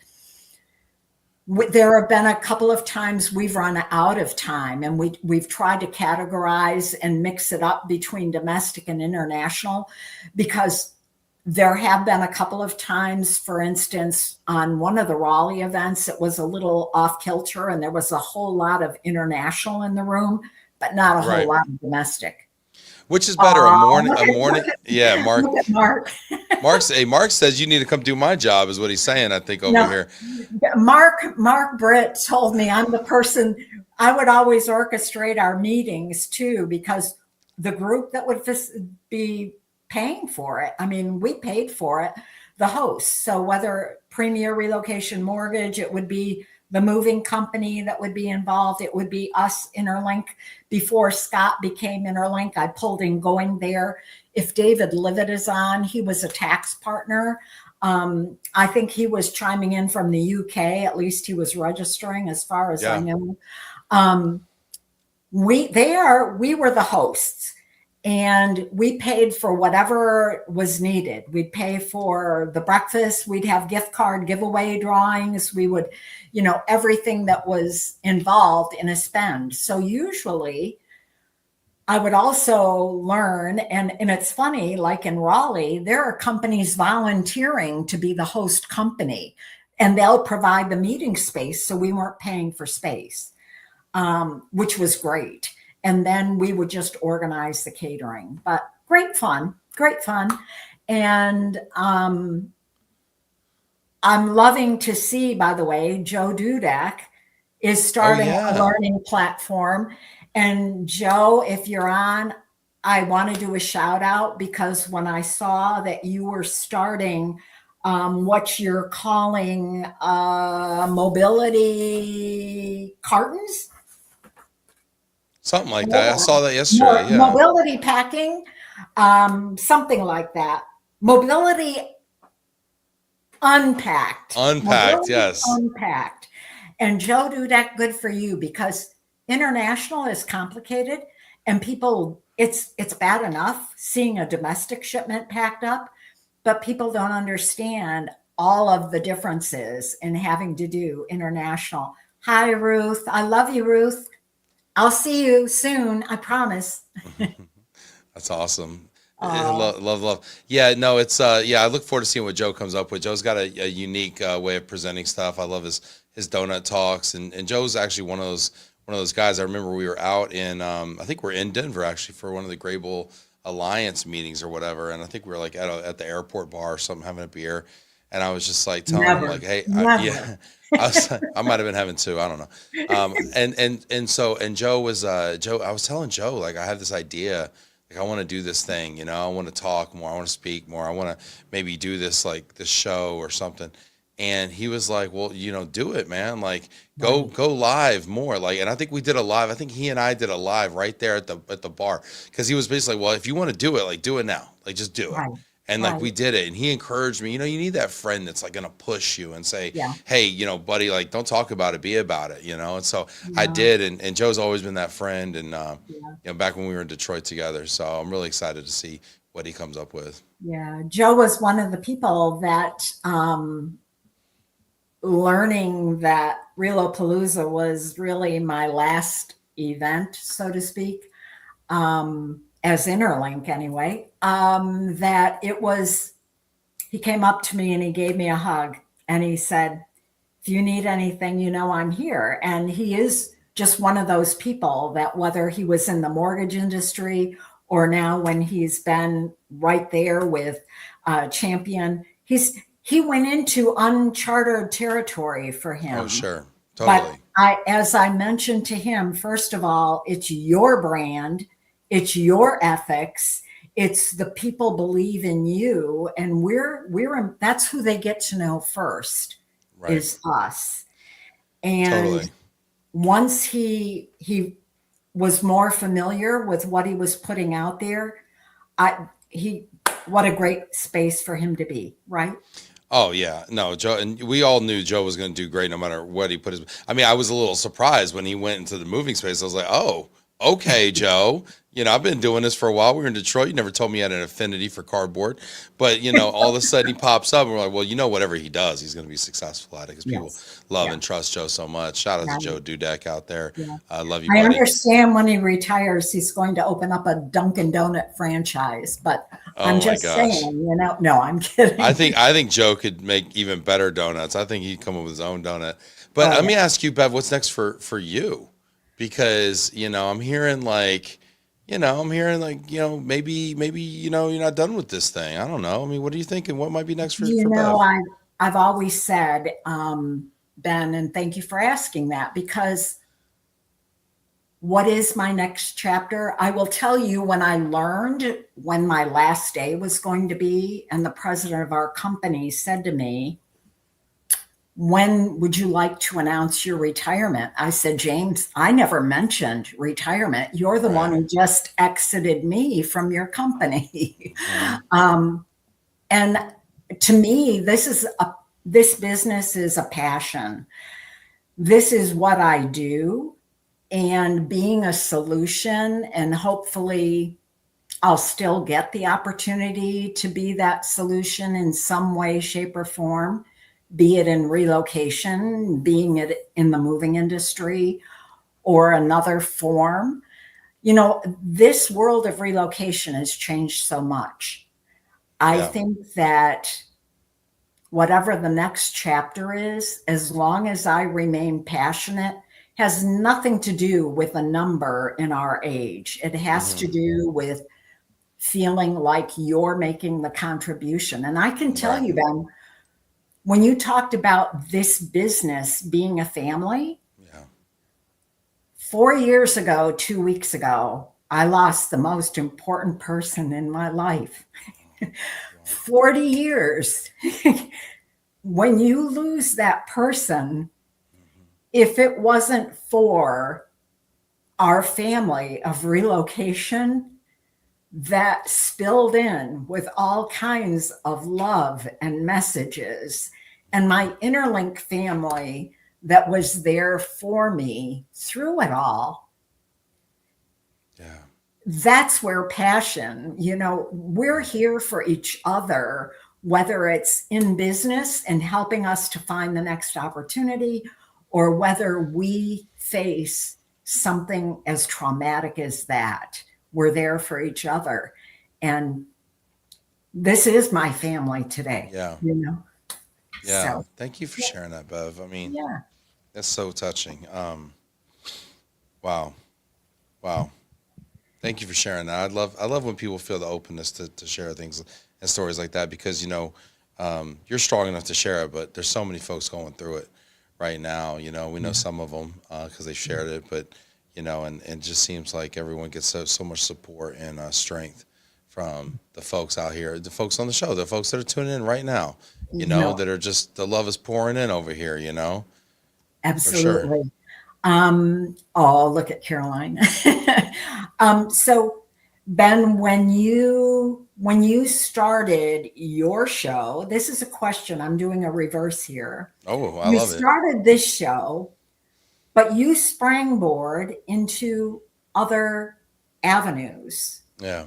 there have been a couple of times we've run out of time, and we've tried to categorize and mix it up between domestic and international, because there have been a couple of times, for instance, on one of the Raleigh events, it was a little off kilter and there was a whole lot of international in the room, but not a whole lot of domestic. Which is better, a morning? Yeah, Mark. Look at Mark. Mark says you need to come do my job, is what he's saying, I think, over here. Mark Britt told me I'm the person, I would always orchestrate our meetings too, because the group that would be paying for it, I mean, we paid for it, the host. So whether Premier Relocation Mortgage, it would be the moving company that would be involved. It would be us, InterLink. Before Scott became InterLink, I pulled in going there. If David Livet is on, he was a tax partner. I think he was chiming in from the UK. At least he was registering, as far as I know. We were the hosts. And we paid for whatever was needed. We'd pay for the breakfast. We'd have gift card giveaway drawings. We would, everything that was involved in a spend. So usually I would also learn, and it's funny, like in Raleigh, there are companies volunteering to be the host company, and they'll provide the meeting space. So we weren't paying for space, which was great. And then we would just organize the catering, but great fun. And I'm loving to see, by the way, Joe Dudek is starting a learning platform. And Joe, if you're on, I want to do a shout out, because when I saw that you were starting what you're calling mobility cartons, something like that. I saw that yesterday. Mobility packing, something like that. Mobility unpacked. Yes. Unpacked. And Joe Dudek, good for you, because international is complicated, and people, it's bad enough seeing a domestic shipment packed up, but people don't understand all of the differences in having to do international. Hi, Ruth. I love you, Ruth. I'll see you soon. I promise. That's awesome. Love. Yeah, no, it's I look forward to seeing what Joe comes up with. Joe's got a unique way of presenting stuff. I love his donut talks, and Joe's actually one of those guys. I remember we were out in I think we're in Denver actually for one of the Graebel Alliance meetings or whatever, and I think we were like at the airport bar or something having a beer, and I was just like telling him like, hey, I might have been having two, I don't know. And Joe was I was telling Joe, like, I have this idea, like, I want to do this thing, I want to talk more, I want to speak more, I want to maybe do this, like, this show or something. And he was like, well, do it, man. Like, go live more. Like, and I think we did a live. I think he and I did a live right there at the bar, because he was basically, well, if you want to do it, like, do it now. Like, just do it. Right. And like Right. we did it, and he encouraged me. You know, you need that friend that's like gonna push you and say, Yeah. "Hey, you know, buddy, like don't talk about it, be about it." You know, and so I Yeah. did, and Joe's always been that friend, and Yeah. you know, back when we were in Detroit together. So I'm really excited to see what he comes up with. Yeah. Joe was one of the people that learning that Relopalooza was really my last event, so to speak, as Interlink anyway, that it was, he came up to me and he gave me a hug and he said, if you need anything, you know, I'm here. And he is just one of those people that whether he was in the mortgage industry or now when he's been right there with Champion, he went into uncharted territory for Oh, him. sure, But totally, as I mentioned to him, first of all, it's your brand, it's your ethics, it's the people believe in you, and that's who they get to know first right, is us. And totally. once he was more familiar with what he was putting out there, he what a great space for him to be, right? Oh yeah, no, Joe, and we all knew Joe was going to do great no matter what he put his. I mean, I was a little surprised when he went into the moving space. I was like, oh, okay, Joe. You know, I've been doing this for a while. We were in Detroit. You never told me you had an affinity for cardboard, but you know, all of a sudden he pops up, and we're like, well, you know, whatever he does, he's going to be successful at it because people Yes. love Yeah. and trust Joe so much. Shout out to Right. Joe Dudek out there. Yeah. I love you, I buddy. understand when he retires, he's going to open up a Dunkin' Donut franchise, but I'm Oh my just saying, gosh. you know, no, I'm kidding. I think Joe could make even better donuts. I think he'd come up with his own donut. But Oh, let yeah. me ask you, Bev, what's next for you? Because you know, I'm hearing like, you know, maybe you know you're not done with this thing. I don't know. I mean, what are you thinking? What might be next You for know, Bev? I've always said, Ben, and thank you for asking that because what is my next chapter? I will tell you when I learned when my last day was going to be, and the president of our company said to me, when would you like to announce your retirement? I said, James, I never mentioned retirement. You're the one Right. who just exited me from your company. Hmm. And to me, this business is a passion. This is what I do. And being a solution, and hopefully I'll still get the opportunity to be that solution in some way, shape, or form, be it in relocation, being it in the moving industry, or another form. You know, this world of relocation has changed so much. I Yeah. think that whatever the next chapter is, as long as I remain passionate, has nothing to do with a number in our age. It has to Hmm. do with feeling like you're making the contribution. And I can tell Right. you, Ben, when you talked about this business being a family, Yeah. 4 years ago, 2 weeks ago, I lost the most important person in my life. Wow. 40 years. When you lose that person, Hmm. if it wasn't for our family of relocation that spilled in with all kinds of love and messages, and my InterLink family that was there for me through it all, Yeah. that's where passion, you know, we're here for each other, whether it's in business and helping us to find the next opportunity, or whether we face something as traumatic as that. We're there for each other. And this is my family today, Yeah. you know? Yeah. So, Thank you for sharing that, Bev. I mean, yeah. that's so touching. Wow. Wow. Thank you for sharing that. I love when people feel the openness to share things and stories like that because you know you're strong enough to share it, but there's so many folks going through it right now. You know, we know Yeah. some of them because they shared it, but you know, and it just seems like everyone gets so much support and strength from the folks out here, the folks on the show, the folks that are tuning in right now. You know, No, that are just the love is pouring in over here. You know, for sure. absolutely. Oh, look at Caroline. So Ben, when you started your show, this is a question. I'm doing a reverse here. Oh, I You love it. started this show, but you sprangboard into other avenues. Yeah.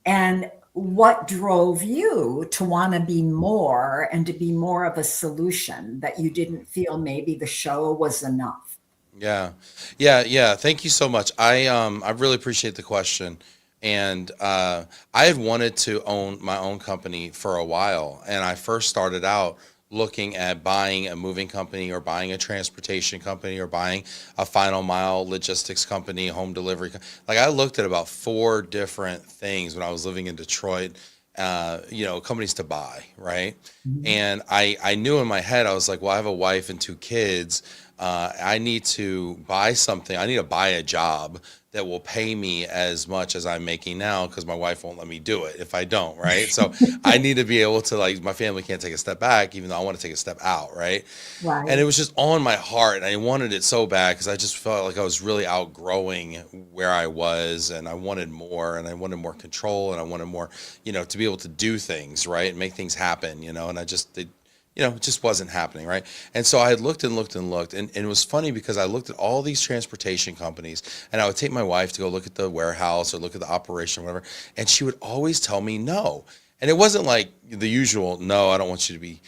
And what drove you to want to be more and to be more of a solution that you didn't feel maybe the show was enough? Yeah. Yeah. Thank you so much. I really appreciate the question. And I had wanted to own my own company for a while. And I first started out looking at buying a moving company or buying a transportation company or buying a final mile logistics company, home delivery. Like I looked at about four different things when I was living in Detroit, companies to buy, right? Mhm. And I knew in my head, I was like, well, I have a wife and two kids. I need to buy something. I need to buy a job that will pay me as much as I'm making now because my wife won't let me do it if I don't, right? So I need to be able to, like, my family can't take a step back, even though I want to take a step out, right? And it Right. was just on my heart. And I wanted it so bad because I just felt like I was really outgrowing where I was and I wanted more and I wanted more control and I wanted more, to be able to do things, right? And make things happen, and it just wasn't happening, right? And so I had looked and looked and looked, and it was funny because I looked at all these transportation companies, and I would take my wife to go look at the warehouse or look at the operation or whatever, and she would always tell me no. And it wasn't like the usual, no, I don't want you to be,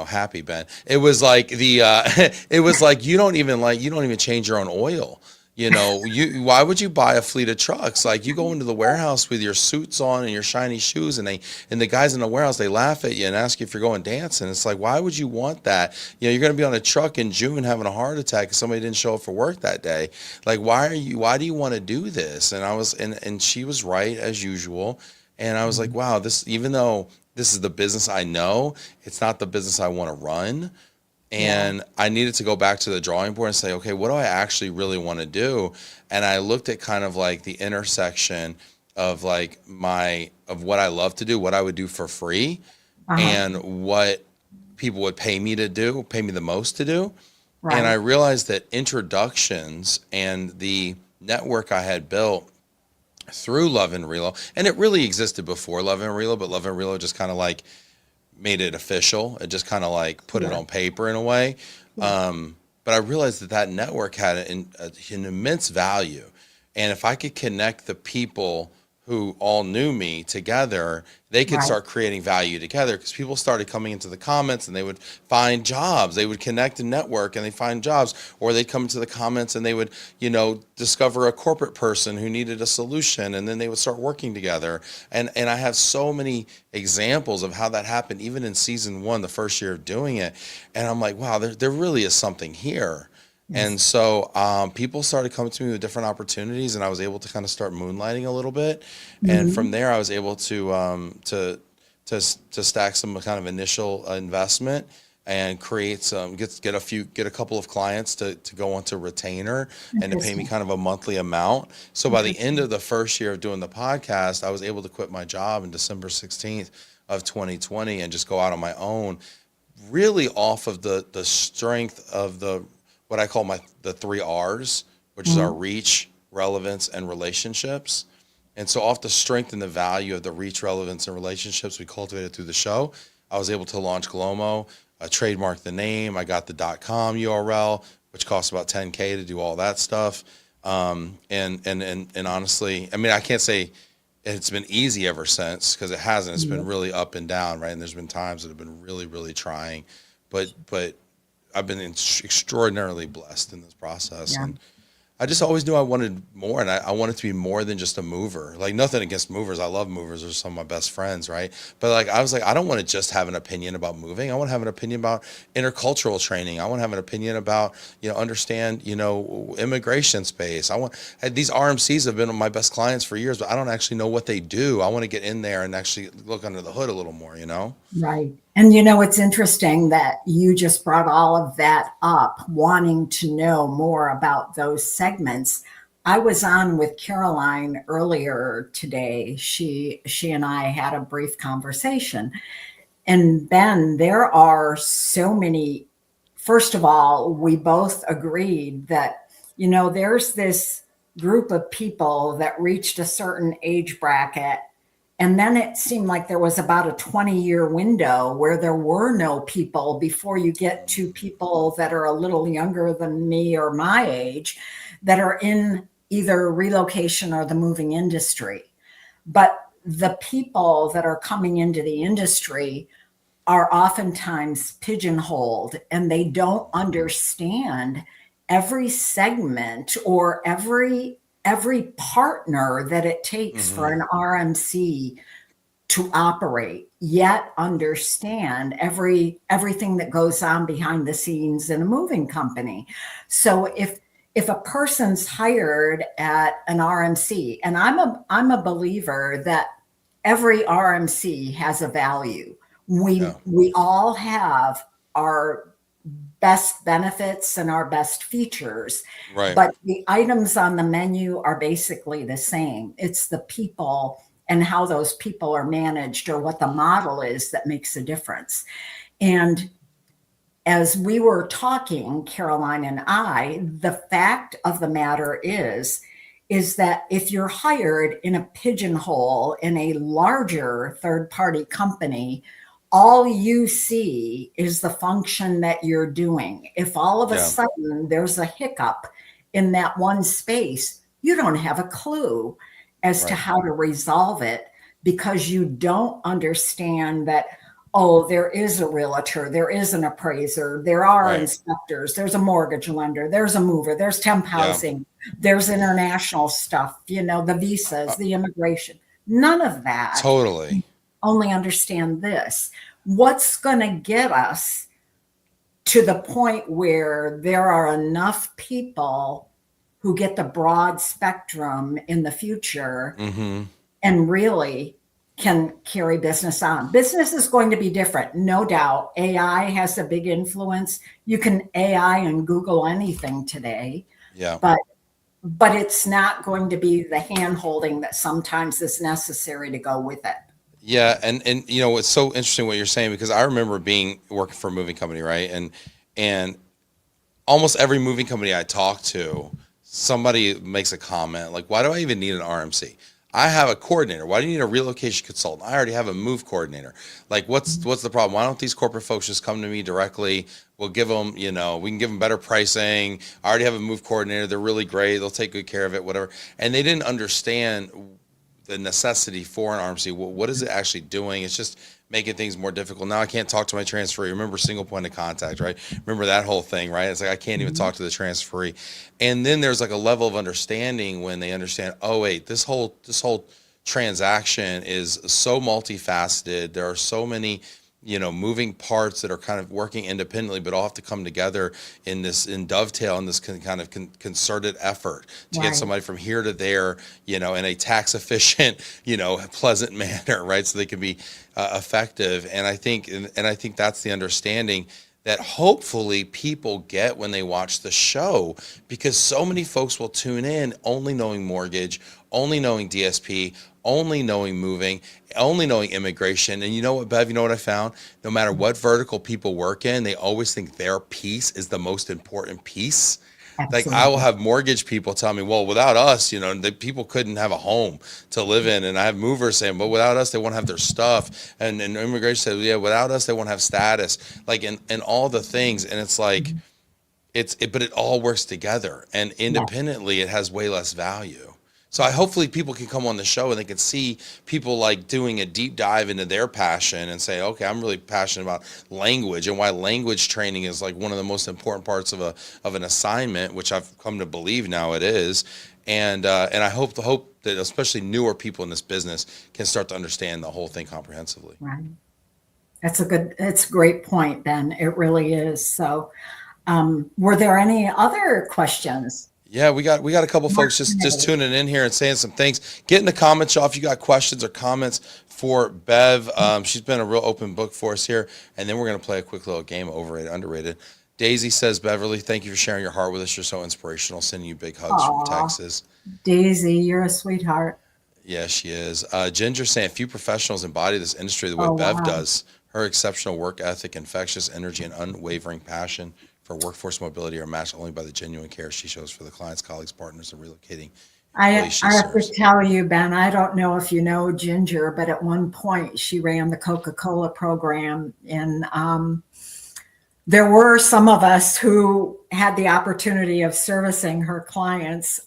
happy, Ben. It was like it was like you don't even change your own oil. Why would you buy a fleet of trucks? Like you go into the warehouse with your suits on and your shiny shoes and the guys in the warehouse, they laugh at you and ask you if you're going dancing. It's like, why would you want that? You're going to be on a truck in June having a heart attack because somebody didn't show up for work that day. Like, why do you want to do this? And she was right as usual. And I was like, wow, even though this is the business I know, it's not the business I want to run. Yeah. And I needed to go back to the drawing board and say, okay, what do I actually really want to do? And I looked at kind of like the intersection of like of what I love to do, what I would do for free, Uh-huh. and what people would pay me to do, pay me the most to do. And I Right. realized that introductions and the network I had built through Love and Relo, and it really existed before Love and Relo, but Love and Relo just kind of like made it official. It just kind of like put it Sure. on paper in a way. Sure. But I realized that network had an immense value. And if I could connect the people who all knew me together, they could Right. start creating value together because people started coming into the comments and they would find jobs. They would connect and network and they find jobs, or they'd come into the comments and they would, discover a corporate person who needed a solution and then they would start working together. And I have so many examples of how that happened, even in season one, the first year of doing it. And I'm like, wow, there really is something here. And Yes. so people started coming to me with different opportunities, and I was able to kind of start moonlighting a little bit. And from Mhm. there, I was able to stack some kind of initial investment and create get a couple of clients to go onto retainer and to pay me Interesting. kind of a monthly amount. So by the end Interesting. of the first year of doing the podcast, I was able to quit my job in December 16th of 2020 and just go out on my own, really off of the strength of the what I call the three R's, which is our Mhm. reach, relevance, and relationships. And so off the strength and the value of the reach, relevance, and relationships we cultivated through the show, I was able to launch Glomo, trademark the name. I got the .com URL, which costs about 10K to do all that stuff. And honestly, I mean, I can't say it's been easy ever since because it hasn't. It's been Yeah. really up and down, right? And there's been times that have been really, really trying, but I've been extraordinarily blessed in this process. Yeah. And I just always knew I wanted more, and I wanted to be more than just a mover. Like nothing against movers, I love movers; they're some of my best friends, right? But like I was like, I don't want to just have an opinion about moving. I want to have an opinion about intercultural training. I want to have an opinion about understand immigration space. These RMCs have been my best clients for years, but I don't actually know what they do. I want to get in there and actually look under the hood a little more, Right. And it's interesting that you just brought all of that up, wanting to know more about those segments. I was on with Caroline earlier today. She and I had a brief conversation. And Ben, there are so many. First of all, we both agreed that, there's this group of people that reached a certain age bracket. And then it seemed like there was about a 20-year window where there were no people before you get to people that are a little younger than me or my age that are in either relocation or the moving industry. But the people that are coming into the industry are oftentimes pigeonholed, and they don't understand every segment or every partner that it takes for an RMC to operate, yet understand everything that goes on behind the scenes in a moving company. So if a person's hired at an RMC, and I'm a believer that every RMC has a value. We all have our best benefits and our best features, Right. but the items on the menu are basically the same. It's the people and how those people are managed or what the model is that makes a difference. And as we were talking, Caroline and I, the fact of the matter is that if you're hired in a pigeonhole in a larger third-party company, all you see is the function that you're doing. If all of a sudden there's a hiccup in that one space, you don't have a clue as to how to resolve it, because you don't understand that, oh, there is a realtor, there is an appraiser, there are inspectors, there's a mortgage lender, there's a mover, there's temp housing, there's international stuff, the visas, the immigration, none of that. Totally. Only understand this. What's going to get us to the point where there are enough people who get the broad spectrum in the future and really can carry business on? Business is going to be different, no doubt. AI has a big influence. You can AI and Google anything today. Yeah. But it's not going to be the hand holding that sometimes is necessary to go with it. Yeah, and it's so interesting what you're saying, because I remember working for a moving company, right? And almost every moving company I talk to, somebody makes a comment like, "Why do I even need an RMC? I have a coordinator. Why do you need a relocation consultant? I already have a move coordinator. Like, what's the problem? Why don't these corporate folks just come to me directly? We'll give them, we can give them better pricing. I already have a move coordinator. They're really great. They'll take good care of it, whatever." And they didn't understand the necessity for an RMC. What is it actually doing? It's just making things more difficult. Now I can't talk to my transferee. Remember single point of contact, right? Remember that whole thing, right? It's like I can't even talk to the transferee. And then there's like a level of understanding when they understand, oh wait, this whole transaction is so multifaceted. There are so many moving parts that are kind of working independently, but all have to come together in dovetail in this kind of concerted effort to get somebody from here to there, in a tax efficient, pleasant manner, right? So they can be effective. And I think that's the understanding that hopefully people get when they watch the show, because so many folks will tune in only knowing mortgage, only knowing DSP, only knowing moving, only knowing immigration. And you know what, Bev, you know what I found? No matter what vertical people work in, they always think their piece is the most important piece. Absolutely. Like I will have mortgage people tell me, well, without us, the people couldn't have a home to live in. And I have movers saying, but without us, they won't have their stuff. And immigration says, yeah, without us, they won't have status. Like, and all the things. And it's like, but it all works together. And independently, it has way less value. So hopefully people can come on the show and they can see people like doing a deep dive into their passion and say, okay, I'm really passionate about language and why language training is like one of the most important parts of an assignment, which I've come to believe now it is. And I hope that especially newer people in this business can start to understand the whole thing comprehensively. Right. It's a great point, Ben. It really is. So were there any other questions? Yeah, we got a couple folks just tuning in here and saying some things. Get in the comments, y'all, if you got questions or comments for Bev. She's been a real open book for us here. And then we're going to play a quick little game, overrated, underrated. Daisy says, Beverly, thank you for sharing your heart with us. You're so inspirational. Sending you big hugs from Texas. Daisy, you're a sweetheart. Yeah, she is. Ginger saying, few professionals embody this industry the way Bev does. Her exceptional work ethic, infectious energy, and unwavering passion for workforce mobility are matched only by the genuine care she shows for the clients, colleagues, partners, and relocating I employees she have to serves. tell you, Ben, I don't know if you know Ginger, but at one point she ran the Coca-Cola program. And there were some of us who had the opportunity of servicing her clients.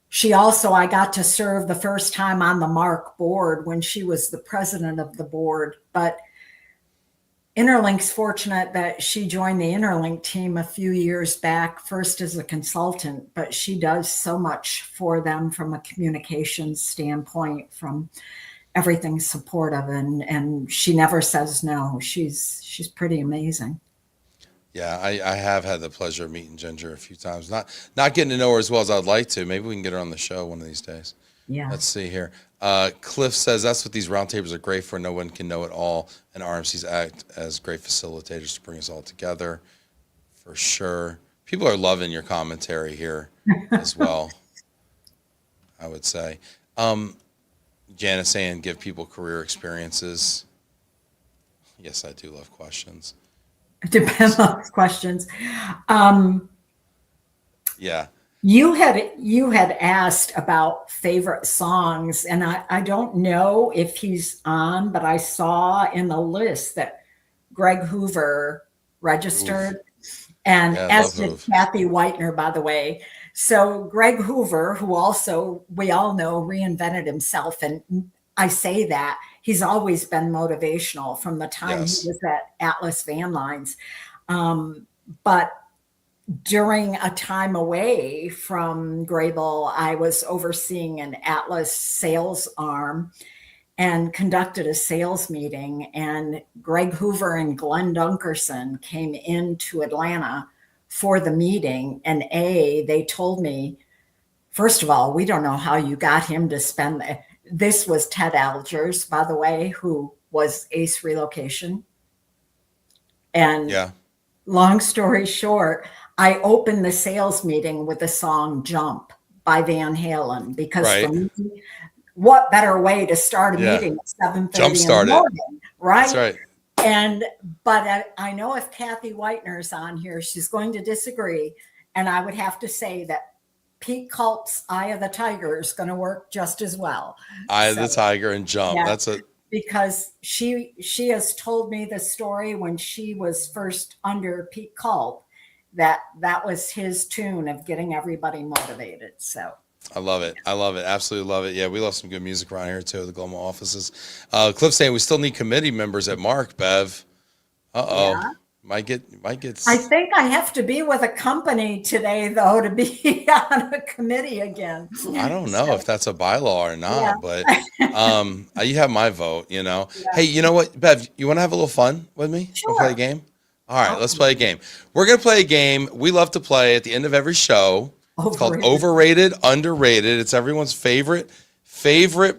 She also, I got to serve the first time on the Mark board when she was the president of the board. But InterLink's fortunate that she joined the InterLink team a few years back, first as a consultant, but she does so much for them from a communications standpoint, from everything supportive, and she never says no. She's pretty amazing. Yeah, I have had the pleasure of meeting Ginger a few times. Not getting to know her as well as I'd like to. Maybe we can get her on the show one of these days. Yeah. Let's see here. Cliff says that's what these roundtables are great for. No one can know it all, and RMCs act as great facilitators to bring us all together, for sure. People are loving your commentary here as well, I would say. Janice saying give people career experiences. Yes, I do love questions. It depends on the questions. Yeah. You had asked about favorite songs, and I don't know if he's on, but I saw in the list that Greg Hoover registered. And Yeah, as did Hoove. Kathy Whitener, by the way. So Greg Hoover, who also, we all know, reinvented himself. And I say that he's always been motivational from the time Yes. he was at Atlas Van Lines. But during a time away from Graebel, I was overseeing an Atlas sales arm and conducted a sales meeting. And Greg Hoover and Glenn Dunkerson came into Atlanta for the meeting. And they told me, first of all, we don't know how you got him to spend. This was Ted Algers, by the way, who was Ace Relocation. And Yeah. long story short, I opened the sales meeting with the song Jump by Van Halen, because Right. for me, what better way to start a meeting at 7:30 in the morning, right? That's right. But I know if Kathy Whitener's on here, she's going to disagree. And I would have to say that Pete Culp's Eye of the Tiger is going to work just as well. Eye of the Tiger and Jump. Yeah, That's a because she has told me the story when she was first under Pete Culp, that was his tune of getting everybody motivated. So I love it. I love it. Absolutely love it. Yeah, we love some good music around here too, the Global offices. Cliff saying we still need committee members at Mark, Bev. Uh-oh. Yeah. Might get I think I have to be with a company today, though, to be on a committee again. I don't know if that's a bylaw or not, Yeah. but you have my vote, you know. Yeah. Hey, you know what, Bev, you want to have a little fun with me? Sure. Wanna play a game? All right, let's play a game. We're going to play a game we love to play at the end of every show. It's called Overrated, Underrated. It's everyone's favorite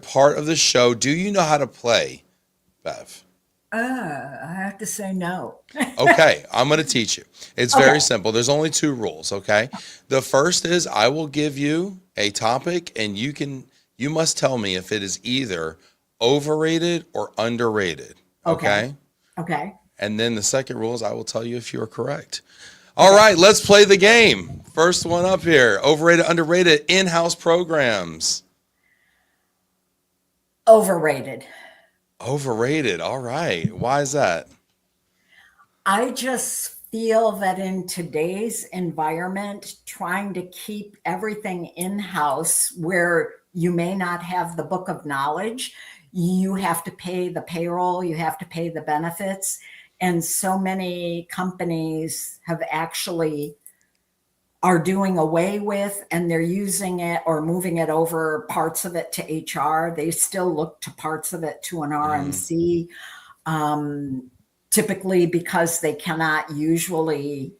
part of the show. Do you know how to play, Bev? I have to say no. Okay, I'm going to teach you. It's very simple. There's only 2 rules, okay? The first is I will give you a topic, and you must tell me if it is either overrated or underrated, okay? Okay. And then the second rule is I will tell you if you are correct. All right, let's play the game. First one up here, overrated, underrated, in-house programs. Overrated. Overrated, all right. Why is that? I just feel that in today's environment, trying to keep everything in-house where you may not have the book of knowledge, you have to pay the payroll, you have to pay the benefits. And so many companies have actually are doing away with, and they're using it or moving it over, parts of it to HR. They still look to parts of it to an RMC, typically because they cannot usually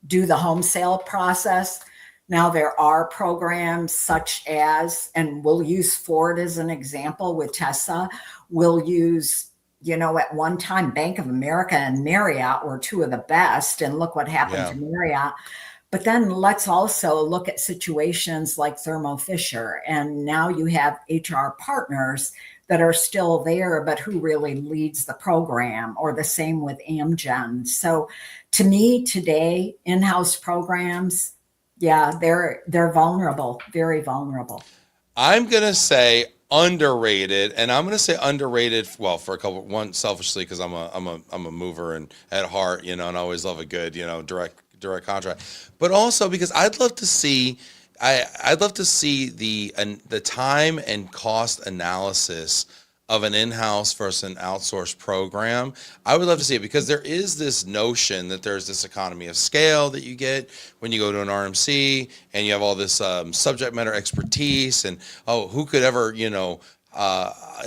do the home sale process. Now there are programs such as, and we'll use Ford as an example with Tessa, we'll use, at one time, Bank of America and Marriott were 2 of the best, and look what happened to Marriott. But then let's also look at situations like Thermo Fisher. And now you have HR partners that are still there, but who really leads the program, or the same with Amgen. So to me today, in-house programs, yeah, they're vulnerable, very vulnerable. I'm gonna say underrated, and I'm gonna say underrated. Well, for a couple, one selfishly because I'm a mover and at heart, and I always love a good, direct contract, but also because I'd love to see the time and cost analysis of an in-house versus an outsourced program. I would love to see it because there is this notion that there's this economy of scale that you get when you go to an RMC and you have all this subject matter expertise and, oh, who could ever,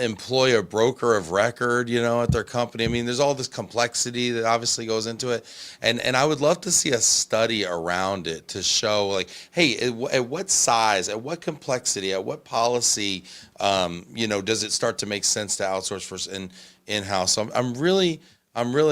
employ a broker of record, at their company. I mean, there's all this complexity that obviously goes into it. And I would love to see a study around it to show like, hey, at what size, at what complexity, at what policy, does it start to make sense to outsource versus in-house? So I'm really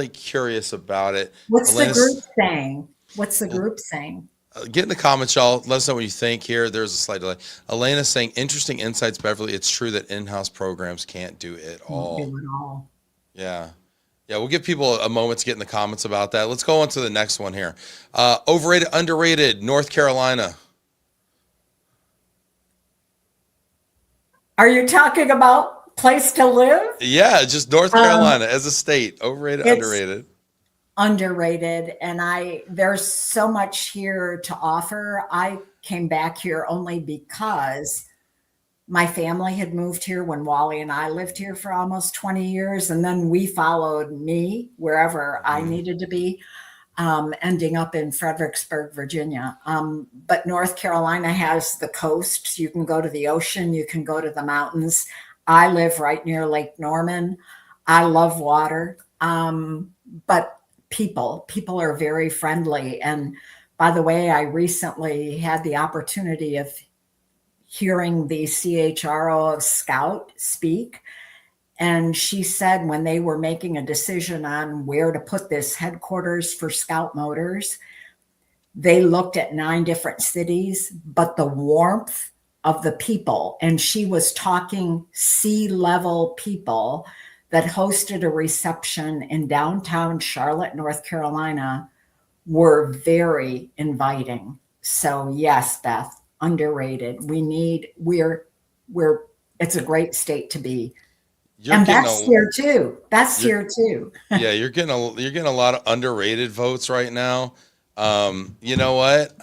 curious about it. What's the Elena, group saying? What's the group saying? get in the comments, y'all. Let us know what you think here. There's a slight delay. Elena saying, interesting insights, Beverly. It's true that in-house programs can't do it Won't all. do it all. Yeah. Yeah, we'll give people a moment to get in the comments about that. Let's go on to the next one here. Overrated, underrated, North Carolina. Are you talking about place to live? Yeah, just North Carolina as a state. Overrated, It's underrated. underrated, and there's so much here to offer. I came back here only because my family had moved here when Wally and I lived here for almost 20 years, and then we followed me wherever I needed to be, ending up in Fredericksburg, Virginia. But North Carolina has the coast. You can go to the ocean, you can go to the mountains. I live right near Lake Norman. I love water. But people are very friendly. And by the way, I recently had the opportunity of hearing the CHRO of Scout speak. And she said when they were making a decision on where to put this headquarters for Scout Motors, they looked at 9 different cities, but the warmth of the people, and she was talking C-level people that hosted a reception in downtown Charlotte, North Carolina, were very inviting. So yes, Beth, underrated. It's a great state to be. And that's here too. That's here too. Yeah, you're getting a lot of underrated votes right now. You know what?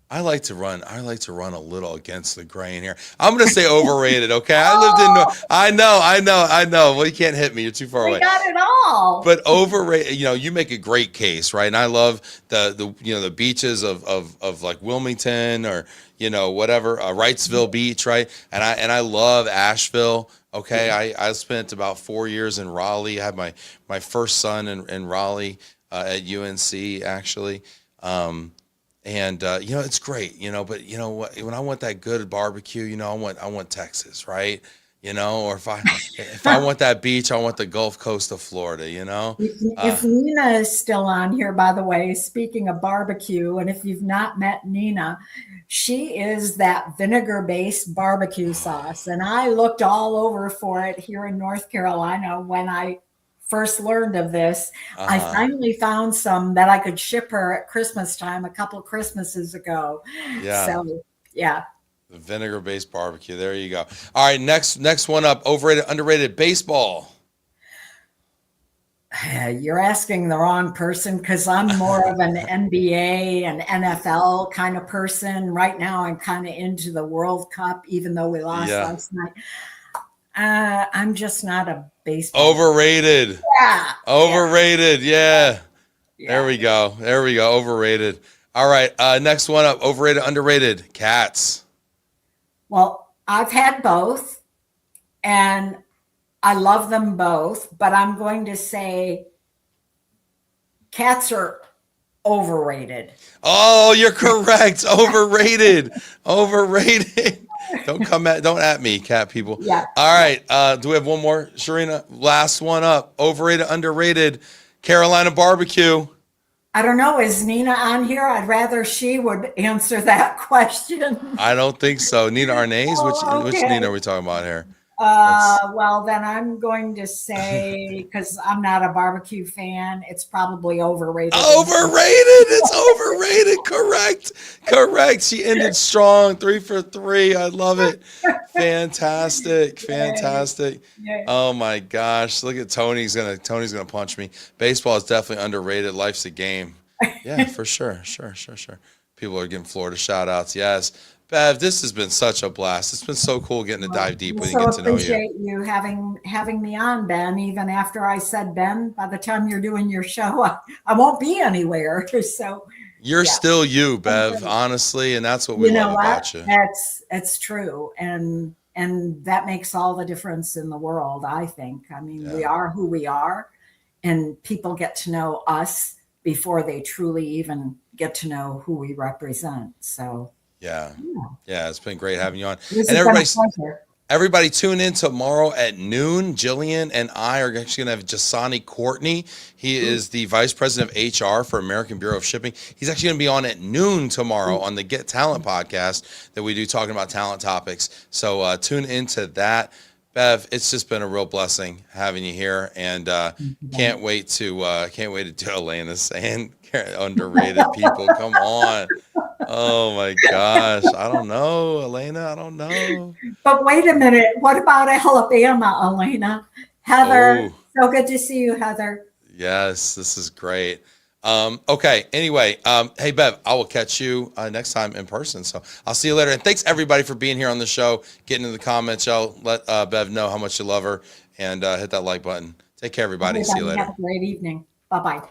I like to run a little against the grain here. I'm gonna say overrated. Okay, I know. Well, you can't hit me. You're too far away. We got it all. But overrated. You make a great case, right? And I love the beaches of like Wilmington or whatever, Wrightsville Beach, right? And I love Asheville. Okay, I spent about 4 years in Raleigh. I had my first son in Raleigh at UNC actually. And it's great, but you know what, when I want that good barbecue, I want Texas, right? Or if I want that beach, I want the Gulf Coast of Florida, If Nina is still on here, by the way, speaking of barbecue, and if you've not met Nina, she is that vinegar-based barbecue sauce. And I looked all over for it here in North Carolina when I first learned of this. I finally found some that I could ship her at Christmas time a couple Christmases ago. Yeah. So, yeah. The vinegar-based barbecue. There you go. All right, next one up. Overrated, underrated, baseball. You're asking the wrong person because I'm more of an NBA and NFL kind of person. Right now, I'm kind of into the World Cup, even though we lost last night. I'm just not a baseball. Overrated. Yeah. Overrated. Yeah. There we go. Overrated. All right. Next one up. Overrated, underrated. Cats. Well, I've had both, and I love them both, but I'm going to say cats are overrated. Oh, you're correct. Overrated. Overrated. Don't at me, cat people. Yeah. All right. Do we have one more, Sharina? Last one up. Overrated, underrated. Carolina barbecue. I don't know. Is Nina on here? I'd rather she would answer that question. I don't think so. Nina Arnaiz, Oh, which okay. Nina are we talking about here? Let's Well, then I'm going to say, because I'm not a barbecue fan, it's probably overrated. overrated. It's overrated. Correct. Correct. She ended strong. 3 for 3. I love it. Fantastic. Fantastic. Yeah. Oh my gosh. Look at Tony's gonna punch me. Baseball is definitely underrated. Life's a game. Yeah, for sure. Sure. People are getting Florida shout outs. Yes. Bev, this has been such a blast. It's been so cool getting to dive deep with you and get to know you. Appreciate you having me on, Ben. Even after I said, Ben, by the time you're doing your show, I won't be anywhere. So You're yeah. still you, Bev, honestly, and that's what we love about you. It's true, and that makes all the difference in the world. I think. I mean, we are who we are, and people get to know us before they truly even get to know who we represent. So. Yeah, it's been great having you on. This And has everybody tune in tomorrow at noon. Jillian and I are actually going to have Jasani Courtney. He is the Vice President of HR for American Bureau of Shipping. He's actually going to be on at noon tomorrow on the Get Talent podcast that we do talking about talent topics. So tune into that. Bev, it's just been a real blessing having you here, and can't wait to do Elena saying underrated people. Come on. Oh my gosh. I don't know, Elena. I don't know. But wait a minute. What about Alabama, Elena? Heather, so good to see you, Heather. Yes, this is great. Okay. Anyway, hey Bev, I will catch you next time in person. So I'll see you later. And thanks everybody for being here on the show. Getting in the comments, y'all. Let Bev know how much you love her, and hit that like button. Take care, everybody. See you later. Have a great evening. Bye-bye.